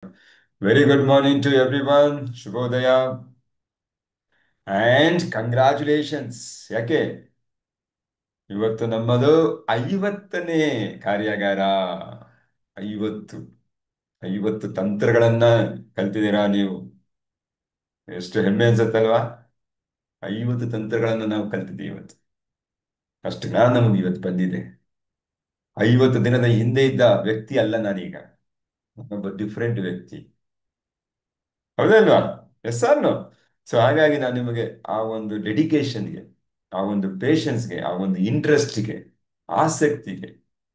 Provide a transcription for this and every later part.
Very good morning to everyone. Shubhodaya and congratulations. ಯಾಕೆ ಇವತ್ತು ನಮ್ಮದು 50ನೇ ಕಾರ್ಯಾಗಾರ. 50 50 ತಂತ್ರಗಳನ್ನ ಕಲ್ತಿದ್ದೀರಾ ನೀವು. ಎಷ್ಟು ಹೆಮ್ಮೆ ಅನ್ಸತ್ತಲ್ವಾ? 50 ತಂತ್ರಗಳನ್ನ ನಾವು ಕಲ್ತಿದ್ದೀವಿ ಇವತ್ತು. ಅಷ್ಟು ಜ್ಞಾನ ನಮಗೆ ಇವತ್ತು ಬಂದಿದೆ. 50 ದಿನದ ಹಿಂದೆ ಇದ್ದ ವ್ಯಕ್ತಿ ಅಲ್ಲ ನಾನೀಗ. ಒಬ್ಬ ಡಿಫ್ರೆಂಟ್ ವ್ಯಕ್ತಿ. ಹೌದಲ್ವಾ? S R no? ಸೊ ಹಾಗಾಗಿ ನಾನು ನಿಮಗೆ ಆ ಒಂದು ಡೆಡಿಕೇಶನ್ಗೆ, ಆ ಒಂದು ಪೇಷನ್ಸ್ಗೆ, ಆ ಒಂದು ಇಂಟ್ರೆಸ್ಟ್ಗೆ, ಆಸಕ್ತಿಗೆ,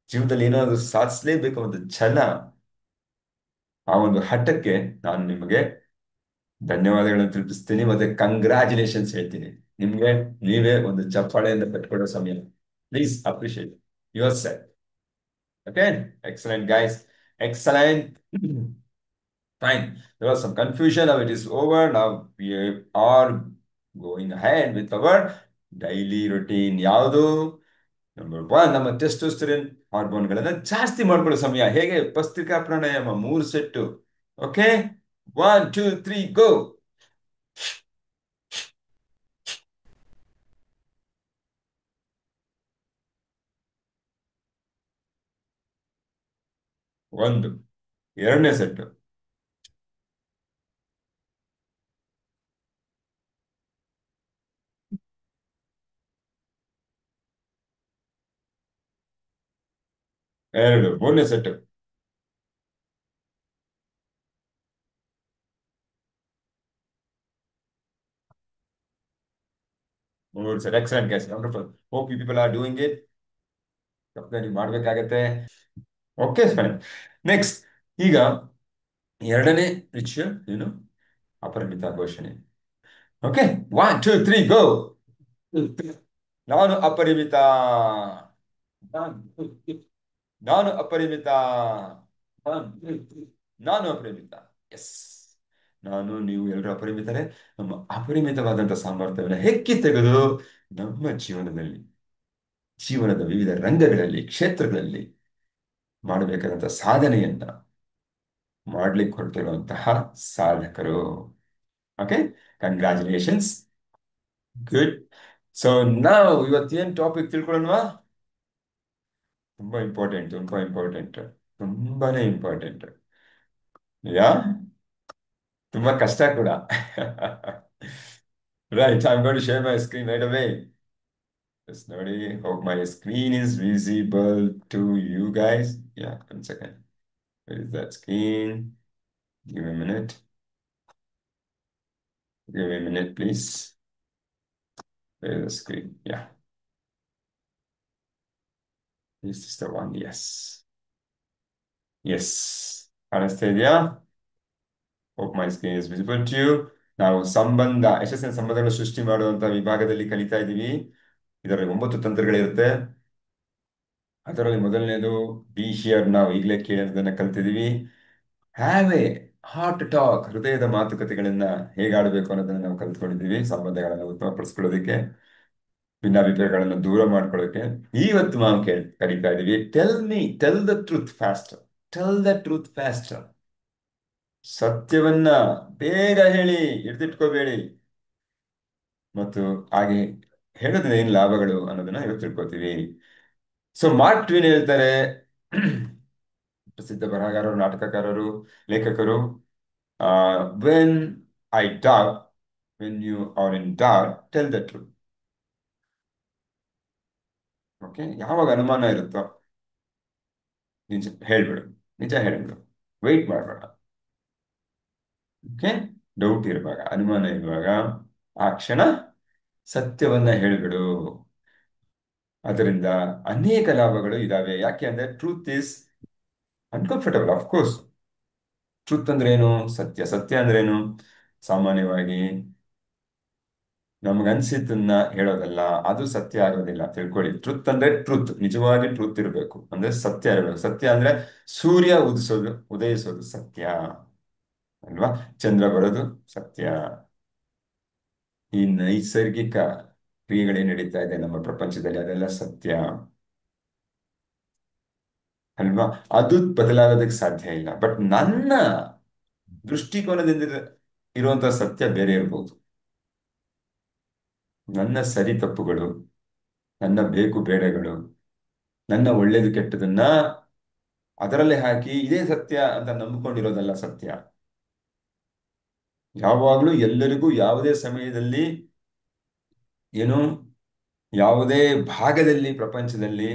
ಜೀವನದಲ್ಲಿ ಏನಾದರೂ ಸಾಧಿಸಲೇಬೇಕು ಒಂದು ಛಲ, ಆ ಒಂದು ಹಠಕ್ಕೆ ನಾನು ನಿಮಗೆ ಧನ್ಯವಾದಗಳನ್ನು ತಿಳಿಸ್ತೀನಿ ಮತ್ತೆ ಕಂಗ್ರ್ಯಾಚುಲೇಷನ್ಸ್ ಹೇಳ್ತೀನಿ. ನಿಮ್ಗೆ ನೀವೇ ಒಂದು ಚಪ್ಪಾಳೆಯಿಂದ ಕಟ್ಕೊಡೋ ಸಮಯ. Please appreciate your self. Okay, excellent guys, excellent. Fine. There was some confusion. Now it is over. Now we are going ahead with our daily routine. ಯಾವುದು? ನಂಬರ್ ಒನ್, ನಮ್ಮ ಟೆಸ್ಟೋಸ್ಟೆರೋನ್ ಹಾರ್ಮೋನ್ಗಳನ್ನ ಜಾಸ್ತಿ ಮಾಡ್ಕೊಳ್ಳೋ ಸಮಯ. ಹೇಗೆ? Bhastrika pranayama 3 set. Okay, 1 2 3 go. ಒಂದು, ಎರಡನೇ set. ಎರಡು, ಮೂರನೇ ಸೆಟ್ಟು. ಮೂರು set. Excellent guys, wonderful. Hope you people are doing it. ನೀವು ಮಾಡ್ಬೇಕಾಗತ್ತೆ. Okay fine. ನೆಕ್ಸ್ಟ್, ಈಗ ಎರಡನೇ ವಿಷಯ ಏನು? ಅಪರಿಮಿತ ಘೋಷಣೆ. ಓಕೆ, 1 2 3 ಗೋ. ನಾನು ಅಪರಿಮಿತ. ನಾನು ಅಪರಿಮಿತ. ನಾನು ಅಪರಿಮಿತ. ಎಸ್, ನಾನು ನೀವು ಎಲ್ಲರೂ ಅಪರಿಮಿತರೇ. ನಮ್ಮ ಅಪರಿಮಿತವಾದಂಥ ಸಾಮರ್ಥ್ಯವನ್ನು ಹೆಕ್ಕಿ ತೆಗೆದು ನಮ್ಮ ಜೀವನದ ವಿವಿಧ ರಂಗಗಳಲ್ಲಿ, ಕ್ಷೇತ್ರಗಳಲ್ಲಿ ಮಾಡಬೇಕಾದಂಥ ಸಾಧನೆಯನ್ನ ಮಾಡ್ಲಿಕ್ಕೆ ಹೊರಟಿರುವಂತಹ ಸಾಧಕರು. Okay, congratulations. ಗುಡ್. ಸೊ ನಾವು ಇವತ್ತೇನ್ ಟಾಪಿಕ್ ತಿಳ್ಕೊಳ್ಳೋಣವಾ? ತುಂಬಾ ಇಂಪಾರ್ಟೆಂಟ್, ತುಂಬಾ ಇಂಪಾರ್ಟೆಂಟ್, ತುಂಬಾನೇ ಇಂಪಾರ್ಟೆಂಟ್. ಯಾ, ತುಂಬಾ ಕಷ್ಟ ಕೂಡ. Right, I am going to share my screen right away. Yes ನೋಡಿ, hope my screen is visible to you guys. Yeah, one second. Where is that screen? Give a minute. Give me a minute, please. Where is the screen? Yeah. This is the one. Yes. Yes. ಕಾಣಿಸ್ತಾ ಇದೆಯಾ? Hope my screen is visible to you. ನಾವು ಯಶಸ್ಸಿನ ಸಂಬಂಧಗಳ ಸೃಷ್ಟಿ ಮಾಡುವಂತ ವಿಭಾಗದಲ್ಲಿ ಕಲಿತಾ ಇದ್ದೀವಿ. ಇದರಲ್ಲಿ 9 ತಂತ್ರಗಳಿರುತ್ತೆ. ಅದರಲ್ಲಿ ಮೊದಲನೇದು ಬಿ ಹಿಯರ್. ನಾವು ಈಗಲೇ ಕೇಳೋದನ್ನ ಕಲ್ತಿದ್ದೀವಿ. Have A heart talk. ಹೃದಯದ ಮಾತುಕತೆಗಳನ್ನ ಹೇಗೆ ಆಡಬೇಕು ಅನ್ನೋದನ್ನ ನಾವು ಕಲ್ತ್ಕೊಂಡಿದ್ದೀವಿ. ಸಂಬಂಧಗಳನ್ನ ಉತ್ತಮಪಡಿಸ್ಕೊಳ್ಳೋದಕ್ಕೆ, ಭಿನ್ನಾಭಿಪ್ರಾಯಗಳನ್ನು ದೂರ ಮಾಡ್ಕೊಳ್ಳೋಕೆ. ಇವತ್ತು ನಾವು ಕಲಿತಾ ಇದ್ದೀವಿ tell the truth fast. Tell the truth fast. ಸತ್ಯವನ್ನ ಬೇಗ ಹೇಳಿ, ಹಿಡಿದಿಟ್ಕೋಬೇಡಿ. ಮತ್ತು ಹಾಗೆ ಹೇಳೋದ್ರಿಂದ ಏನು ಲಾಭಗಳು ಅನ್ನೋದನ್ನ ಇವತ್ತು ತಿಳ್ಕೊತೀವಿ. ಸೊ ಮಾರ್ಕ್ ಟ್ವೇನ್ ಹೇಳ್ತಾರೆ, ಪ್ರಸಿದ್ಧ ಬರಹಗಾರರು, ನಾಟಕಕಾರರು, ಲೇಖಕರು, when I doubt, when you are in doubt, tell the truth. Okay, ಯಾವಾಗ ಅನುಮಾನ ಇರುತ್ತೋ ಹೇಳ್ಬಿಡು, ನಿಜ ಹೇಳ್ಬಿಡು. ವೆಯ್ಟ್ ಮಾಡಬೇಡ. ಓಕೆ, ಡೌಟ್ ಇರುವಾಗ, ಅನುಮಾನ ಇರುವಾಗ ಆ ಕ್ಷಣ ಸತ್ಯವನ್ನ ಹೇಳ್ಬಿಡು. ಅದರಿಂದ ಅನೇಕ ಲಾಭಗಳು ಇದಾವೆ. ಯಾಕೆ ಅಂದ್ರೆ truth is uncomfortable. Of course, truth ಅಂದ್ರೆ ಏನು? ಸತ್ಯ. ಸತ್ಯ ಅಂದ್ರೆ ಏನು? ಸಾಮಾನ್ಯವಾಗಿ ನಮಗನ್ಸಿದ್ದನ್ನ ಹೇಳೋದಲ್ಲ, ಅದು ಸತ್ಯ ಆಗೋದಿಲ್ಲ. ತಿಳ್ಕೊಳ್ಳಿ, ಟ್ರುತ್ ಅಂದ್ರೆ ಟ್ರುತ್, ನಿಜವಾಗಿ ಟ್ರುತ್ ಇರಬೇಕು, ಅಂದ್ರೆ ಸತ್ಯ ಇರಬೇಕು. ಸತ್ಯ ಅಂದ್ರೆ ಸೂರ್ಯ ಉದಯಿಸೋದು ಸತ್ಯ ಅಲ್ವಾ? ಚಂದ್ರ ಬರೋದು ಸತ್ಯ. ಈ ನೈಸರ್ಗಿಕ ಕ್ರಿಯೆಗಳೇನು ನಡೀತಾ ಇದೆ ನಮ್ಮ ಪ್ರಪಂಚದಲ್ಲಿ, ಅದೆಲ್ಲ ಸತ್ಯ ಅಲ್ವಾ? ಅದು ಬದಲಾಗೋದಕ್ಕೆ ಸಾಧ್ಯ ಇಲ್ಲ. ಬಟ್ ದೃಷ್ಟಿಕೋನದಿಂದ ಇರುವಂತಹ ಸತ್ಯ ಬೇರೆ ಇರ್ಬೋದು. ನನ್ನ ಸರಿ ತಪ್ಪುಗಳು, ನನ್ನ ಬೇಕು ಬೇಡಗಳು, ನನ್ನ ಒಳ್ಳೇದು ಕೆಟ್ಟದನ್ನ ಅದರಲ್ಲೇ ಹಾಕಿ ಇದೇ ಸತ್ಯ ಅಂತ ನಂಬಿಕೊಂಡಿರೋದಲ್ಲ ಸತ್ಯ. ಯಾವಾಗಲೂ ಎಲ್ಲರಿಗೂ ಯಾವುದೇ ಸಮಯದಲ್ಲಿ ಏನು, ಯಾವುದೇ ಭಾಗದಲ್ಲಿ ಪ್ರಪಂಚದಲ್ಲಿ,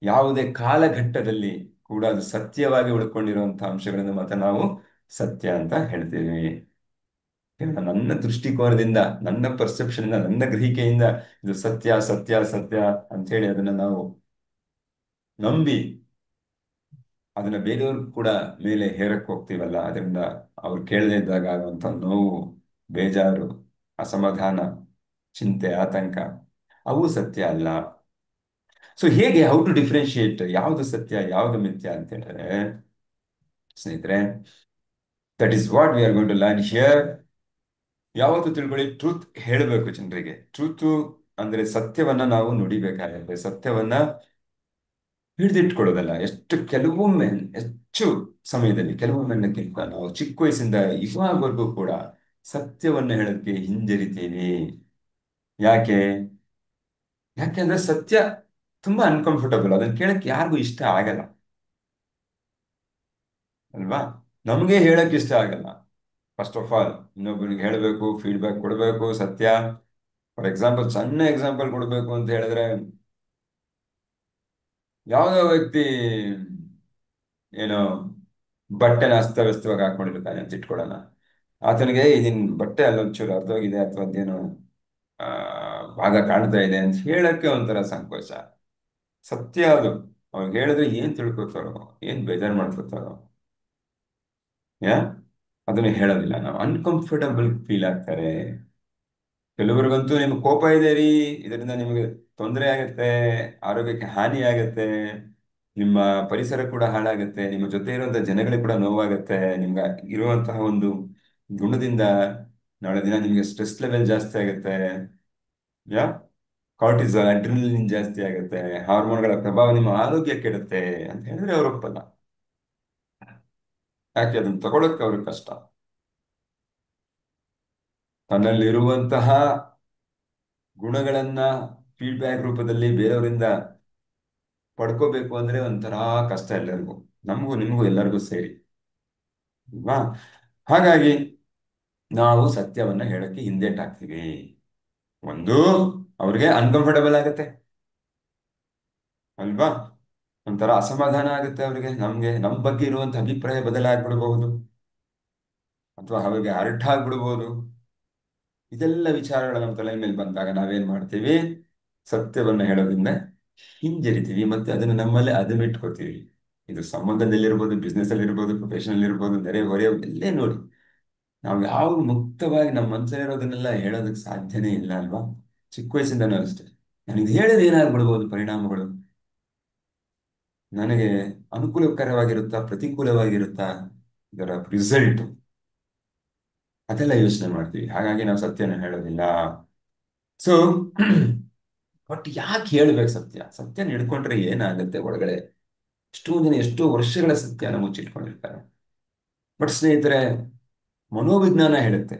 ಯಾವುದೇ ಕಾಲಘಟ್ಟದಲ್ಲಿ ಕೂಡ ಅದು ಸತ್ಯವಾಗಿ ಉಳ್ಕೊಂಡಿರುವಂತಹ ಅಂಶಗಳನ್ನು ಮಾತ್ರ ನಾವು ಸತ್ಯ ಅಂತ ಹೇಳ್ತೀವಿ. ನನ್ನ ದೃಷ್ಟಿಕೋನದಿಂದ, ನನ್ನ ಪರ್ಸೆಪ್ಷನ್ ಇಂದ, ನನ್ನ ಗ್ರಹಿಕೆಯಿಂದ ಇದು ಸತ್ಯ ಸತ್ಯ ಸತ್ಯ ಅಂತ ಹೇಳಿ ಅದನ್ನ ನಾವು ನಂಬಿ ಅದನ್ನ ಬೇರೆಯವ್ರು ಕೂಡ ಮೇಲೆ ಹೇರಕ್ ಹೋಗ್ತೀವಲ್ಲ, ಅದರಿಂದ ಅವ್ರು ಕೇಳದೇ ಇದ್ದಾಗ ಆಗುವಂತ ನೋವು, ಬೇಜಾರು, ಅಸಮಾಧಾನ, ಚಿಂತೆ, ಆತಂಕ, ಅವು ಸತ್ಯ ಅಲ್ಲ. ಸೊ ಹೇಗೆ, ಹೌ ಟು ಡಿಫ್ರೆನ್ಶಿಯೇಟ್ ಯಾವುದು ಸತ್ಯ ಯಾವುದು ಮಿಥ್ಯ ಅಂತ ಹೇಳಿದ್ರೆ, ಸ್ನೇಹಿತರೆ, that is what we are going to learn here. ಯಾವತ್ತು ತಿಳ್ಕೊಳ್ಳಿ, ಟ್ರೂತ್ ಹೇಳಬೇಕು ಜನರಿಗೆ. ಟ್ರೂತ್ ಅಂದ್ರೆ ಸತ್ಯವನ್ನ ನಾವು ನುಡಿಬೇಕಾಗುತ್ತೆ, ಸತ್ಯವನ್ನ ಹಿಡಿದಿಟ್ಕೊಳ್ಳೋದಲ್ಲ. ಎಷ್ಟು ಕೆಲವೊಮ್ಮೆ, ಹೆಚ್ಚು ಸಮಯದಲ್ಲಿ ಕೆಲವೊಮ್ಮೆಕ್ಕಿಂತ ನಾವು ಚಿಕ್ಕ ವಯಸ್ಸಿಂದ ಇವಾಗವರೆಗೂ ಕೂಡ ಸತ್ಯವನ್ನ ಹೇಳೋದಕ್ಕೆ ಹಿಂಜರಿತೀವಿ. ಯಾಕೆ? ಯಾಕೆಂದ್ರೆ ಸತ್ಯ ತುಂಬಾ ಅನ್ಕಂಫರ್ಟಬಲ್, ಅದನ್ನ ಕೇಳಕ್ಕೆ ಯಾರಿಗೂ ಇಷ್ಟ ಆಗಲ್ಲ ಅಲ್ವಾ? ನಮಗೆ ಹೇಳಕ್ ಇಷ್ಟ ಆಗಲ್ಲ. ಫಸ್ಟ್ ಆಫ್ ಆಲ್ ಇನ್ನೊಬ್ಬನಿಗೆ ಹೇಳಬೇಕು, ಫೀಡ್ಬ್ಯಾಕ್ ಕೊಡಬೇಕು, ಸತ್ಯ. ಫಾರ್ ಎಕ್ಸಾಂಪಲ್, ಸಣ್ಣ ಎಕ್ಸಾಂಪಲ್ ಕೊಡಬೇಕು ಅಂತ ಹೇಳಿದ್ರೆ, ಯಾವುದೋ ವ್ಯಕ್ತಿ ಏನೋ ಬಟ್ಟೆನ ಅಸ್ತವ್ಯಸ್ತವಾಗಿ ಹಾಕೊಂಡಿರ್ತಾನೆ ಅಂತ ಇಟ್ಕೊಳ್ಳೋಣ. ಆತನಿಗೆ ಇದನ್ ಬಟ್ಟೆ ಅಲ್ಲೊಂಚೂರು ಅರ್ಧೋಗಿದೆ ಅಥವಾ ಅದೇನೋ ಆ ಭಾಗ ಕಾಣ್ತಾ ಇದೆ ಅಂತ ಹೇಳಕ್ಕೆ ಒಂಥರ ಸಂಕೋಚ. ಸತ್ಯ ಅದು. ಅವ್ರಿಗೆ ಹೇಳಿದ್ರೆ ಏನ್ ತಿಳ್ಕೊತಾರೋ, ಏನ್ ಬೇಜಾರು ಮಾಡ್ಕೊತಾರೋ, ಯಾ ಅದನ್ನ ಹೇಳೋದಿಲ್ಲ. ನಾವು ಅನ್ಕಂಫರ್ಟಬಲ್ ಫೀಲ್ ಆಗ್ತಾರೆ. ಕೆಲವರಿಗಂತೂ ನಿಮ್ಗೆ ಕೋಪ ಇದೆ ರೀ, ಇದರಿಂದ ನಿಮಗೆ ತೊಂದರೆ ಆಗುತ್ತೆ, ಆರೋಗ್ಯಕ್ಕೆ ಹಾನಿ ಆಗುತ್ತೆ, ನಿಮ್ಮ ಪರಿಸರ ಕೂಡ ಹಾಳಾಗುತ್ತೆ, ನಿಮ್ಮ ಜೊತೆ ಇರುವಂತಹ ಜನಗಳಿಗೆ ಕೂಡ ನೋವಾಗುತ್ತೆ, ನಿಮ್ಗೆ ಇರುವಂತಹ ಒಂದು ಗುಣದಿಂದ ನಾಳೆ ದಿನ ನಿಮಗೆ ಸ್ಟ್ರೆಸ್ ಲೆವೆಲ್ ಜಾಸ್ತಿ ಆಗುತ್ತೆ, ಯಾ ಕಾರ್ಟಿಸಾಲ್, ಅಡ್ರಿನಲಿನ್ ಜಾಸ್ತಿ ಆಗುತ್ತೆ, ಹಾರ್ಮೋನ್ಗಳ ಪ್ರಭಾವ ನಿಮ್ಮ ಆರೋಗ್ಯ ಕೆಡುತ್ತೆ ಅಂತ ಹೇಳಿದ್ರೆ ಅವ್ರು ಒಪ್ಪಲ್ಲ. ಯಾಕೆ? ಅದನ್ನ ತಗೊಳಕ್ಕೆ ಅವ್ರಿಗೆ ಕಷ್ಟ. ತನ್ನಲ್ಲಿರುವಂತಹ ಗುಣಗಳನ್ನ ಫೀಡ್ಬ್ಯಾಕ್ ರೂಪದಲ್ಲಿ ಬೇರೆಯವರಿಂದ ಪಡ್ಕೋಬೇಕು ಅಂದ್ರೆ ಒಂಥರ ಕಷ್ಟ ಎಲ್ಲರಿಗೂ, ನಮಗೂ ನಿಮಗೂ ಎಲ್ಲರಿಗೂ ಸೇರಿ, ಅಲ್ವಾ? ಹಾಗಾಗಿ ನಾವು ಸತ್ಯವನ್ನ ಹೇಳಕ್ಕೆ ಹಿಂದೇಟಾಗ್ತೀವಿ. ಒಂದು, ಅವ್ರಿಗೆ ಅನ್ಕಂಫರ್ಟಬಲ್ ಆಗುತ್ತೆ ಅಲ್ವಾ? ಒಂಥರ ಅಸಮಾಧಾನ ಆಗುತ್ತೆ ಅವ್ರಿಗೆ, ನಮ್ಗೆ ನಮ್ಮ ಬಗ್ಗೆ ಇರುವಂತ ಅಭಿಪ್ರಾಯ ಬದಲಾಗ್ಬಿಡ್ಬಹುದು, ಅಥವಾ ಅವ್ರಿಗೆ ಹರ್ಟ್ ಆಗ್ಬಿಡ್ಬೋದು. ಇದೆಲ್ಲ ವಿಚಾರಗಳು ನಮ್ಮ ತಲೆ ಮೇಲೆ ಬಂದಾಗ ನಾವೇನ್ ಮಾಡ್ತೀವಿ? ಸತ್ಯವನ್ನ ಹೇಳೋದ್ರಿಂದ ಹಿಂಜರಿತೀವಿ, ಮತ್ತೆ ಅದನ್ನ ನಮ್ಮಲ್ಲೇ ಅದನ್ನಿಟ್ಕೋತೀವಿ. ಇದು ಸಂಬಂಧದಲ್ಲಿರ್ಬೋದು, ಬಿಸ್ನೆಸ್ ಅಲ್ಲಿ ಇರ್ಬೋದು, ಪ್ರೊಫೆಷನಲ್ ಇರ್ಬೋದು, ನೆರೆ ಹೊರೆ ಎಲ್ಲೇ ನೋಡಿ, ನಾವು ಯಾವ ಮುಕ್ತವಾಗಿ ನಮ್ಮ ಮನಸ್ಸಲ್ಲಿರೋದನ್ನೆಲ್ಲ ಹೇಳೋದಕ್ಕೆ ಸಾಧ್ಯನೇ ಇಲ್ಲ ಅಲ್ವಾ? ಚಿಕ್ಕ ವಯಸ್ಸಿಂದನೂ ಅಷ್ಟೇ. ನಾನು ಇದು ಹೇಳಿದ್ರೆ ಏನಾಗ್ಬಿಡ್ಬೋದು ಪರಿಣಾಮಗಳು, ನನಗೆ ಅನುಕೂಲಕರವಾಗಿರುತ್ತಾ ಪ್ರತಿಕೂಲವಾಗಿರುತ್ತಾ, ಇದರ ರಿಸಲ್ಟ್, ಅದೆಲ್ಲ ಯೋಚನೆ ಮಾಡ್ತೀವಿ. ಹಾಗಾಗಿ ನಾವು ಸತ್ಯನ ಹೇಳೋದಿಲ್ಲ. ಸೊ ಬಟ್ ಯಾಕೆ ಹೇಳ್ಬೇಕು ಸತ್ಯ? ಸತ್ಯನ ಹಿಡ್ಕೊಂಡ್ರೆ ಏನಾಗುತ್ತೆ ಒಳಗಡೆ? ಎಷ್ಟೋ ಜನ ಎಷ್ಟೋ ವರ್ಷಗಳ ಸತ್ಯನ ಮುಚ್ಚಿಟ್ಕೊಂಡಿರ್ತಾರೆ. ಬಟ್ ಸ್ನೇಹಿತರೆ, ಮನೋವಿಜ್ಞಾನ ಹೇಳುತ್ತೆ,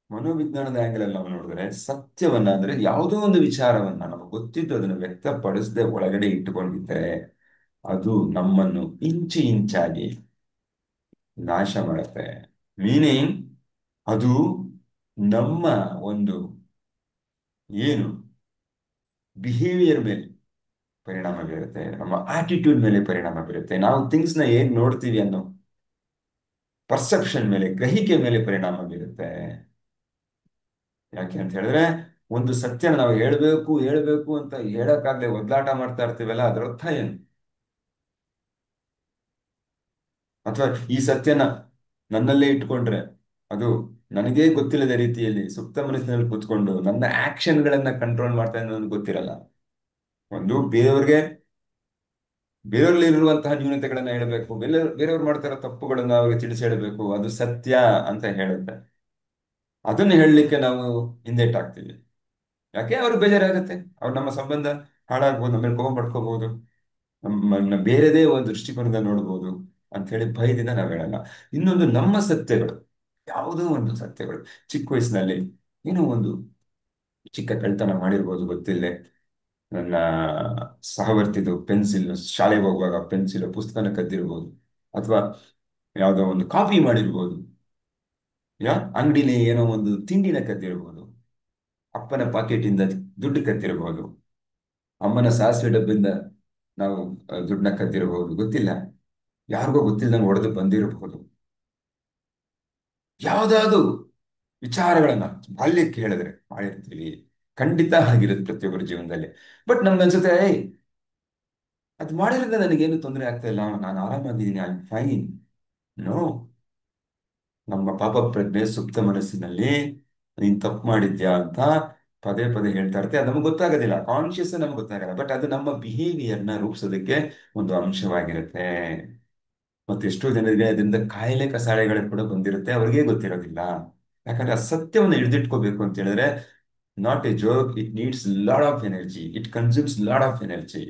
ಮನೋವಿಜ್ಞಾನದ ಆಂಗಲ್ ಅಲ್ಲಿ ನಾವು ನೋಡಿದ್ರೆ, ಸತ್ಯವನ್ನ ಅಂದ್ರೆ ಯಾವುದೋ ಒಂದು ವಿಚಾರವನ್ನ ನಮಗೆ ಗೊತ್ತಿದ್ದು ಅದನ್ನು ವ್ಯಕ್ತಪಡಿಸದೆ ಒಳಗಡೆ ಇಟ್ಟುಕೊಂಡಿದ್ದರೆ ಅದು ನಮ್ಮನ್ನು ಇಂಚು ಇಂಚಾಗಿ ನಾಶ ಮಾಡುತ್ತೆ. ಮೀನಿಂಗ್, ಅದು ನಮ್ಮ ಒಂದು ಏನು ಬಿಹೇವಿಯರ್ ಮೇಲೆ ಪರಿಣಾಮ ಬೀರುತ್ತೆ, ನಮ್ಮ ಆಟಿಟ್ಯೂಡ್ ಮೇಲೆ ಪರಿಣಾಮ ಬೀರುತ್ತೆ, ನಾವು ಥಿಂಗ್ಸ್ ನ ಹೇಗ್ ನೋಡ್ತೀವಿ ಅನ್ನೋ ಪರ್ಸೆಪ್ಷನ್ ಮೇಲೆ, ಗ್ರಹಿಕೆ ಮೇಲೆ ಪರಿಣಾಮ ಬೀರುತ್ತೆ. ಯಾಕೆ ಅಂತ ಹೇಳಿದ್ರೆ, ಒಂದು ಸತ್ಯನ ನಾವು ಹೇಳ್ಬೇಕು ಹೇಳ್ಬೇಕು ಅಂತ ಹೇಳಕ್ಕಾಗ್ದೆ ಒದ್ದಾಟ ಮಾಡ್ತಾ ಇರ್ತೀವಲ್ಲ, ಅದರ ಅರ್ಥ ಏನು? ಅಥವಾ ಈ ಸತ್ಯನ ನನ್ನಲ್ಲೇ ಇಟ್ಕೊಂಡ್ರೆ, ಅದು ನನಗೇ ಗೊತ್ತಿಲ್ಲದ ರೀತಿಯಲ್ಲಿ ಸುಪ್ತ ಮನಸ್ಸಿನಲ್ಲಿ ಕೂತ್ಕೊಂಡು ನನ್ನ ಆಕ್ಷನ್ಗಳನ್ನ ಕಂಟ್ರೋಲ್ ಮಾಡ್ತಾ ನನಗೆ ಗೊತ್ತಿರಲ್ಲ. ಒಂದು ಬೇರೆಯವರಲ್ಲಿ ಇರುವಂತಹ ನ್ಯೂನತೆಗಳನ್ನ ಹೇಳಬೇಕು, ಬೇರೆಯವ್ರು ಮಾಡ್ತಾ ಇರೋ ತಪ್ಪುಗಳನ್ನ ಅವ್ರಿಗೆ ತಿಳಿಸಿ ಹೇಳಬೇಕು, ಅದು ಸತ್ಯ ಅಂತ ಹೇಳುತ್ತೆ. ಅದನ್ನ ಹೇಳಲಿಕ್ಕೆ ನಾವು ಹಿಂದೇಟಾಗ್ತೀವಿ. ಯಾಕೆ? ಅವ್ರಿಗೆ ಬೇಜಾರಾಗುತ್ತೆ, ಅವ್ರು ನಮ್ಮ ಸಂಬಂಧ ಹಾಳಾಗ್ಬೋದು, ನಮ್ಮ ಮೇಲೆ ಕೋಪ ಪಡ್ಕೋಬಹುದು, ನಮ್ಮನ್ನ ಬೇರೆದೇ ಒಂದು ದೃಷ್ಟಿಕೋನದಿಂದ ನೋಡ್ಬೋದು. ಅಂತ ಹೇಳಿ ಭಯದಿಂದ ನಾವು ಹೇಳಲ್ಲ. ಇನ್ನೊಂದು ನಮ್ಮ ಸತ್ಯಗಳು, ಯಾವುದೋ ಒಂದು ಸತ್ಯಗಳು. ಚಿಕ್ಕ ವಯಸ್ಸಿನಲ್ಲಿ ಏನೋ ಒಂದು ಚಿಕ್ಕ ಕಳ್ತನ ಮಾಡಿರ್ಬೋದು ಗೊತ್ತಿಲ್ಲದೆ. ನನ್ನ ಸಹವರ್ತಿದು ಪೆನ್ಸಿಲ್, ಶಾಲೆಗೆ ಹೋಗುವಾಗ ಪೆನ್ಸಿಲ್ ಪುಸ್ತಕನ ಕದ್ದಿರ್ಬೋದು, ಅಥವಾ ಯಾವುದೋ ಒಂದು ಕಾಪಿ ಮಾಡಿರ್ಬೋದು, ಅಂಗಡಿಲಿ ಏನೋ ಒಂದು ತಿಂಡಿನ ಕದ್ದಿರ್ಬೋದು, ಅಪ್ಪನ ಪಾಕೆಟಿಂದ ದುಡ್ಡು ಕದ್ದಿರ್ಬೋದು, ಅಮ್ಮನ ಸಾಸಿವೆ ಡಬ್ಬಿಂದ ನಾವು ದುಡ್ಡನ್ನ ಕದ್ದಿರಬಹುದು, ಗೊತ್ತಿಲ್ಲ. ಯಾರಿಗೋ ಗೊತ್ತಿಲ್ಲದಂಗೆ ಹೊಡೆದು ಬಂದಿರಬಹುದು. ಯಾವ್ದಾದ್ರು ವಿಚಾರಗಳನ್ನ ಬಾಲ್ಯಕ್ಕೆ ಹೇಳಿದ್ರೆ ಮಾಡಿರ್ತೀವಿ. ಖಂಡಿತ ಆಗಿರುತ್ತೆ ಪ್ರತಿಯೊಬ್ಬರ ಜೀವನದಲ್ಲಿ. ಬಟ್ ನಮ್ಗನ್ಸುತ್ತೆ, ಏಯ್, ಅದು ಮಾಡಿರೋದ್ರಿಂದ ನನಗೇನು ತೊಂದರೆ ಆಗ್ತಾ ಇಲ್ಲ, ನಾನು ಆರಾಮಾಗಿದ್ದೀನಿ, ಐ ಆಮ್ ಫೈನ್. ನೋ, ನಮ್ಮ ಪಾಪ ಪ್ರಜ್ಞೆ ಸುಪ್ತ ಮನಸ್ಸಿನಲ್ಲಿ ನೀನ್ ತಪ್ಪು ಮಾಡಿದ್ಯಾ ಅಂತ ಪದೇ ಪದೇ ಹೇಳ್ತಾ ಇರುತ್ತೆ. ಅದು ನಮ್ಗೆ ಗೊತ್ತಾಗೋದಿಲ್ಲ, ಕಾನ್ಶಿಯಸ್ ನಮ್ಗೆ ಗೊತ್ತಾಗಲ್ಲ. ಬಟ್ ಅದು ನಮ್ಮ ಬಿಹೇವಿಯರ್ನ ರೂಪಿಸೋದಕ್ಕೆ ಒಂದು ಅಂಶವಾಗಿರುತ್ತೆ. ಮತ್ತೆ ಎಷ್ಟೋ ಜನರಿಗೆ ಅದರಿಂದ ಕಾಯಿಲೆ ಕಸಾಳೆಗಳು ಕೂಡ ಬಂದಿರುತ್ತೆ, ಅವ್ರಿಗೆ ಗೊತ್ತಿರೋದಿಲ್ಲ. ಯಾಕಂದ್ರೆ ಆ ಸತ್ಯವನ್ನು ಹಿಡಿದಿಟ್ಕೋಬೇಕು ಅಂತ ಹೇಳಿದ್ರೆ, not A joke, it needs lot of energy, it consumes lot of energy.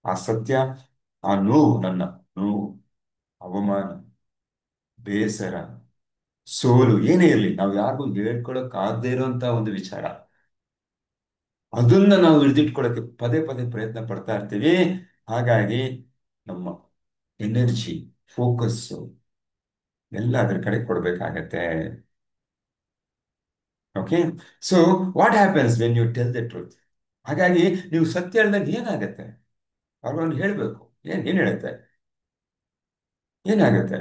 ಆ ಸತ್ಯ, ಆ ನೋವು, ನನ್ನ ನೋವು, ಅವಮಾನ, ಬೇಸರ, ಸೋಲು ಏನೇ ಇರಲಿ, ನಾವು ಯಾರಿಗೂ ಹೇಳ್ಕೊಳಕ್ ಆಗದೆ ಇರುವಂತ ಒಂದು ವಿಚಾರ, ಅದನ್ನ ನಾವು ಹಿಡಿದಿಟ್ಕೊಳಕ್ಕೆ ಪದೇ ಪದೇ ಪ್ರಯತ್ನ ಪಡ್ತಾ ಇರ್ತೀವಿ. ಹಾಗಾಗಿ ನಮ್ಮ ಎನರ್ಜಿ, ಫೋಕಸ್ಸು ಎಲ್ಲ ಅದ್ರ ಕಡೆ ಕೊಡ್ಬೇಕಾಗತ್ತೆ. Okay. So what happens when you tell the truth? ಹಾಗಾಗಿ ನೀವು ಸತ್ಯ ಹೇಳಿದಾಗ ಏನಾಗತ್ತೆ? ಅವ್ರನ್ನ ಹೇಳ್ಬೇಕು. ಏನ್ ಹೇಳುತ್ತೆ? ಏನಾಗತ್ತೆ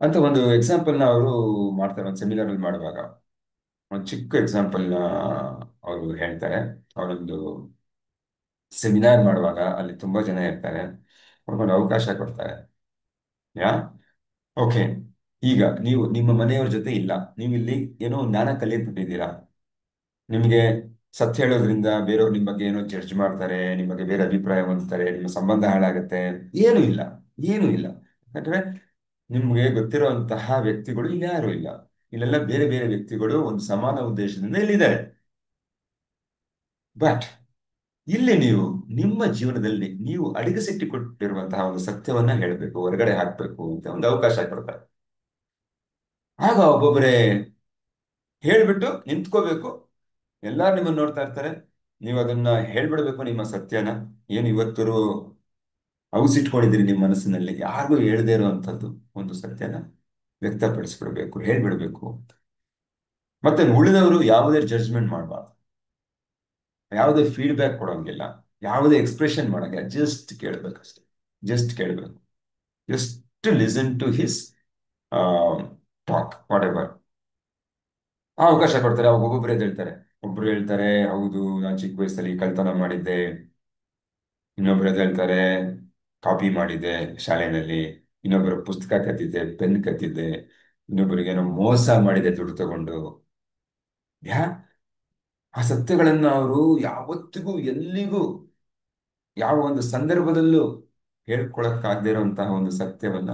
ಅಂತ ಒಂದು ಎಕ್ಸಾಂಪಲ್ನ ಅವರು ಮಾಡ್ತಾರೆ. ಒಂದು ಸೆಮಿನಾರ್ ಅಲ್ಲಿ ಮಾಡುವಾಗ ಒಂದು ಚಿಕ್ಕ ಎಕ್ಸಾಂಪಲ್ನ ಅವರು ಹೇಳ್ತಾರೆ. ಅವರೊಂದು ಸೆಮಿನಾರ್ ಮಾಡುವಾಗ ಅಲ್ಲಿ ತುಂಬಾ ಜನ ಇರ್ತಾರೆ, ಅವ್ರಿಗೊಂದು ಅವಕಾಶ ಕೊಡ್ತಾರೆ. ಯಾ ಓಕೆ, ಈಗ ನೀವು ನಿಮ್ಮ ಮನೆಯವ್ರ ಜೊತೆ ಇಲ್ಲ, ನೀವು ಇಲ್ಲಿ ಏನೋ ಒಂದು ಜ್ಞಾನ ಕಲಿಯಲ್ಪಟ್ಟಿದ್ದೀರಾ. ನಿಮಗೆ ಸತ್ಯ ಹೇಳೋದ್ರಿಂದ ಬೇರೆಯವ್ರು ನಿಮ್ಮ ಬಗ್ಗೆ ಏನೋ ಜಡ್ಜ್ ಮಾಡ್ತಾರೆ, ನಿಮ್ಮ ಬಗ್ಗೆ ಬೇರೆ ಅಭಿಪ್ರಾಯ ಹೊಂದ್ತಾರೆ, ನಿಮ್ಮ ಸಂಬಂಧ ಹಾಳಾಗತ್ತೆ. ಏನೂ ಇಲ್ಲ, ಏನೂ ಇಲ್ಲ. ಯಾಕಂದ್ರೆ ನಿಮ್ಗೆ ಗೊತ್ತಿರುವಂತಹ ವ್ಯಕ್ತಿಗಳು ಇಲ್ಲಿ ಯಾರು ಇಲ್ಲ. ಇಲ್ಲೆಲ್ಲ ಬೇರೆ ಬೇರೆ ವ್ಯಕ್ತಿಗಳು ಒಂದು ಸಮಾನ ಉದ್ದೇಶದಿಂದ ಇಲ್ಲಿದ್ದಾರೆ. ಬಟ್ ಇಲ್ಲಿ ನೀವು ನಿಮ್ಮ ಜೀವನದಲ್ಲಿ ನೀವು ಅಡಗಿಸಿಟ್ಟುಕೊಟ್ಟಿರುವಂತಹ ಒಂದು ಸತ್ಯವನ್ನ ಹೇಳಬೇಕು, ಹೊರಗಡೆ ಹಾಕ್ಬೇಕು ಅಂತ ಒಂದು ಅವಕಾಶ ಕೊಡ್ತಾರೆ. ಆಗ ಒಬ್ಬೊಬ್ಬರೇ ಹೇಳ್ಬಿಟ್ಟು ನಿಂತ್ಕೋಬೇಕು. ಎಲ್ಲಾರು ನಿಮ್ಮನ್ನ ನೋಡ್ತಾ ಇರ್ತಾರೆ, ನೀವು ಅದನ್ನ ಹೇಳ್ಬಿಡ್ಬೇಕು. ನಿಮ್ಮ ಸತ್ಯನ ಏನು ಇವತ್ತು ಅವಸಿಟ್ಕೊಂಡಿದ್ದೀರಿ ನಿಮ್ಮ ಮನಸ್ಸಿನಲ್ಲಿ, ಯಾರಿಗೂ ಹೇಳ್ದೇ ಇರುವಂತದ್ದು ಒಂದು ಸತ್ಯನ ವ್ಯಕ್ತಪಡಿಸ್ಬಿಡ್ಬೇಕು, ಹೇಳ್ಬಿಡ್ಬೇಕು. ಮತ್ತೆ ಉಳಿದವರು ಯಾವುದೇ ಜಡ್ಜ್ಮೆಂಟ್ ಮಾಡಬಾರ್ದು, ಯಾವುದೇ ಫೀಡ್ಬ್ಯಾಕ್ ಕೊಡೋಂಗಿಲ್ಲ, ಯಾವುದೇ ಎಕ್ಸ್ಪ್ರೆಷನ್ ಮಾಡೋಂಗಿಲ್ಲ. ಜಸ್ಟ್ ಕೇಳ್ಬೇಕಷ್ಟೆ, ಜಸ್ಟ್ ಕೇಳ್ಬೇಕು. Just listen to his talk, whatever. ಆ ಅವಕಾಶ ಕೊಡ್ತಾರೆ. ಅವಾಗ ಒಬ್ಬೊಬ್ರು ಹೇಳ್ತಾರೆ. ಒಬ್ರು ಹೇಳ್ತಾರೆ, ಹೌದು ನಾನು ಚಿಕ್ಕ ವಯಸ್ಸಲ್ಲಿ ಕಳ್ತನ ಮಾಡಿದ್ದೆ. ಇನ್ನೊಬ್ರು ಹೇಳ್ತಾರೆ, ಕಾಪಿ ಮಾಡಿದ್ದೆ ಶಾಲೆಯಲ್ಲಿ. ಇನ್ನೊಬ್ಬರು ಪುಸ್ತಕ ಕದ್ದಿದ್ದೆ, ಪೆನ್ ಕದ್ದಿದ್ದೆ. ಇನ್ನೊಬ್ಬರಿಗೇನೋ ಮೋಸ ಮಾಡಿದೆ ದುಡ್ಡು ತಗೊಂಡು. ಯಾ ಆ ಸತ್ಯಗಳನ್ನ ಅವರು ಯಾವತ್ತಿಗೂ ಎಲ್ಲಿಗೂ ಯಾವ ಒಂದು ಸಂದರ್ಭದಲ್ಲೂ ಹೇಳ್ಕೊಳಕ್ಕಾಗದೇ ಇರುವಂತಹ ಒಂದು ಸತ್ಯವನ್ನ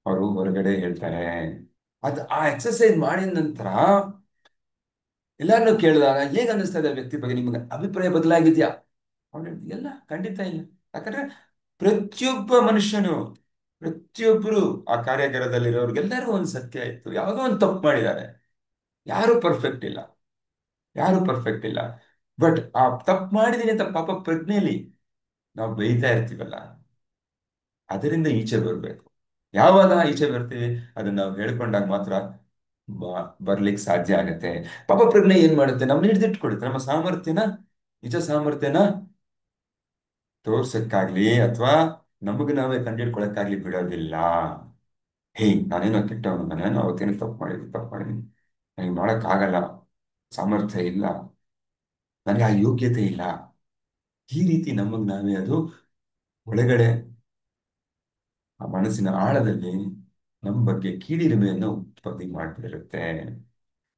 ಅವರು ಹೊರಗಡೆ ಹೇಳ್ತಾರೆ. ಆ ಎಕ್ಸರ್ಸೈಸ್ ಮಾಡಿದ ನಂತರ ಎಲ್ಲಾರನ್ನೂ ಕೇಳಿದಾಗ ಹೇಗೆ ಅನ್ನಿಸ್ತಾ ಇದೆ ವ್ಯಕ್ತಿ ಬಗ್ಗೆ, ನಿಮಗೆ ಅಭಿಪ್ರಾಯ ಬದಲಾಗಿದ್ಯಾ? ಅವ್ನು ಹೇಳ್ದ, ಎಲ್ಲ ಖಂಡಿತ ಇಲ್ಲ. ಯಾಕಂದ್ರೆ ಪ್ರತಿಯೊಬ್ಬ ಮನುಷ್ಯನು, ಪ್ರತಿಯೊಬ್ಬರು ಆ ಕಾರ್ಯಾಗಾರದಲ್ಲಿರೋರ್ಗೆಲ್ಲರಿಗೂ ಒಂದು ಸತ್ಯ ಇತ್ತು, ಯಾವುದೋ ಒಂದು ತಪ್ಪು ಮಾಡಿದ್ದಾರೆ. ಯಾರು ಪರ್ಫೆಕ್ಟ್ ಇಲ್ಲ, ಯಾರು ಪರ್ಫೆಕ್ಟ್ ಇಲ್ಲ. ಬಟ್ ಆ ತಪ್ಪು ಮಾಡಿದೀನಿ ಅಂತ ಪಾಪ ಪ್ರಜ್ಞೆಯಲ್ಲಿ ನಾವು ಬೈತಾ ಇರ್ತೀವಲ್ಲ, ಅದರಿಂದ ಈಚೆ ಬರ್ಬೇಕು. ಯಾವಾಗ ಈಚೆ ಬರ್ತೀವಿ ಅದನ್ನ ನಾವು ಹೇಳ್ಕೊಂಡಾಗ ಮಾತ್ರ ಬರ್ಲಿಕ್ಕೆ ಸಾಧ್ಯ ಆಗತ್ತೆ. ಪಾಪ ಪ್ರಜ್ಞೆ ಏನ್ ಮಾಡುತ್ತೆ? ನಮ್ನ ಹಿಡ್ದಿಟ್ಕೊಡುತ್ತೆ. ನಮ್ಮ ಸಾಮರ್ಥ್ಯನ, ನಿಜ ಸಾಮರ್ಥ್ಯನ ತೋರ್ಸಕ್ಕಾಗ್ಲಿ ಅಥವಾ ನಮಗೆ ನಾವೇ ಕಂಡಿಡ್ಕೊಳಕ್ಕಾಗ್ಲಿ ಬಿಡೋದಿಲ್ಲ. ಹೇ, ನಾನೇನೋ ಕೆಟ್ಟವನು, ನಾನೇನೋ ಅವತ್ತೇನೋ ತಪ್ಪು ಮಾಡಿದ್ದೀನಿ, ನನಗೆ ಮಾಡಕ್ಕಾಗಲ್ಲ, ಸಾಮರ್ಥ್ಯ ಇಲ್ಲ, ನನಗೆ ಆ ಯೋಗ್ಯತೆ ಇಲ್ಲ. ಈ ರೀತಿ ನಮಗ್ ನಾವೇ ಅದು ಒಳಗಡೆ ಆ ಮನಸ್ಸಿನ ಆಳದಲ್ಲಿ ನಮ್ಮ ಬಗ್ಗೆ ಕೀಳಿರಿಮೆಯನ್ನು ಉತ್ಪತ್ತಿ ಮಾಡ್ತಿರುತ್ತೆ.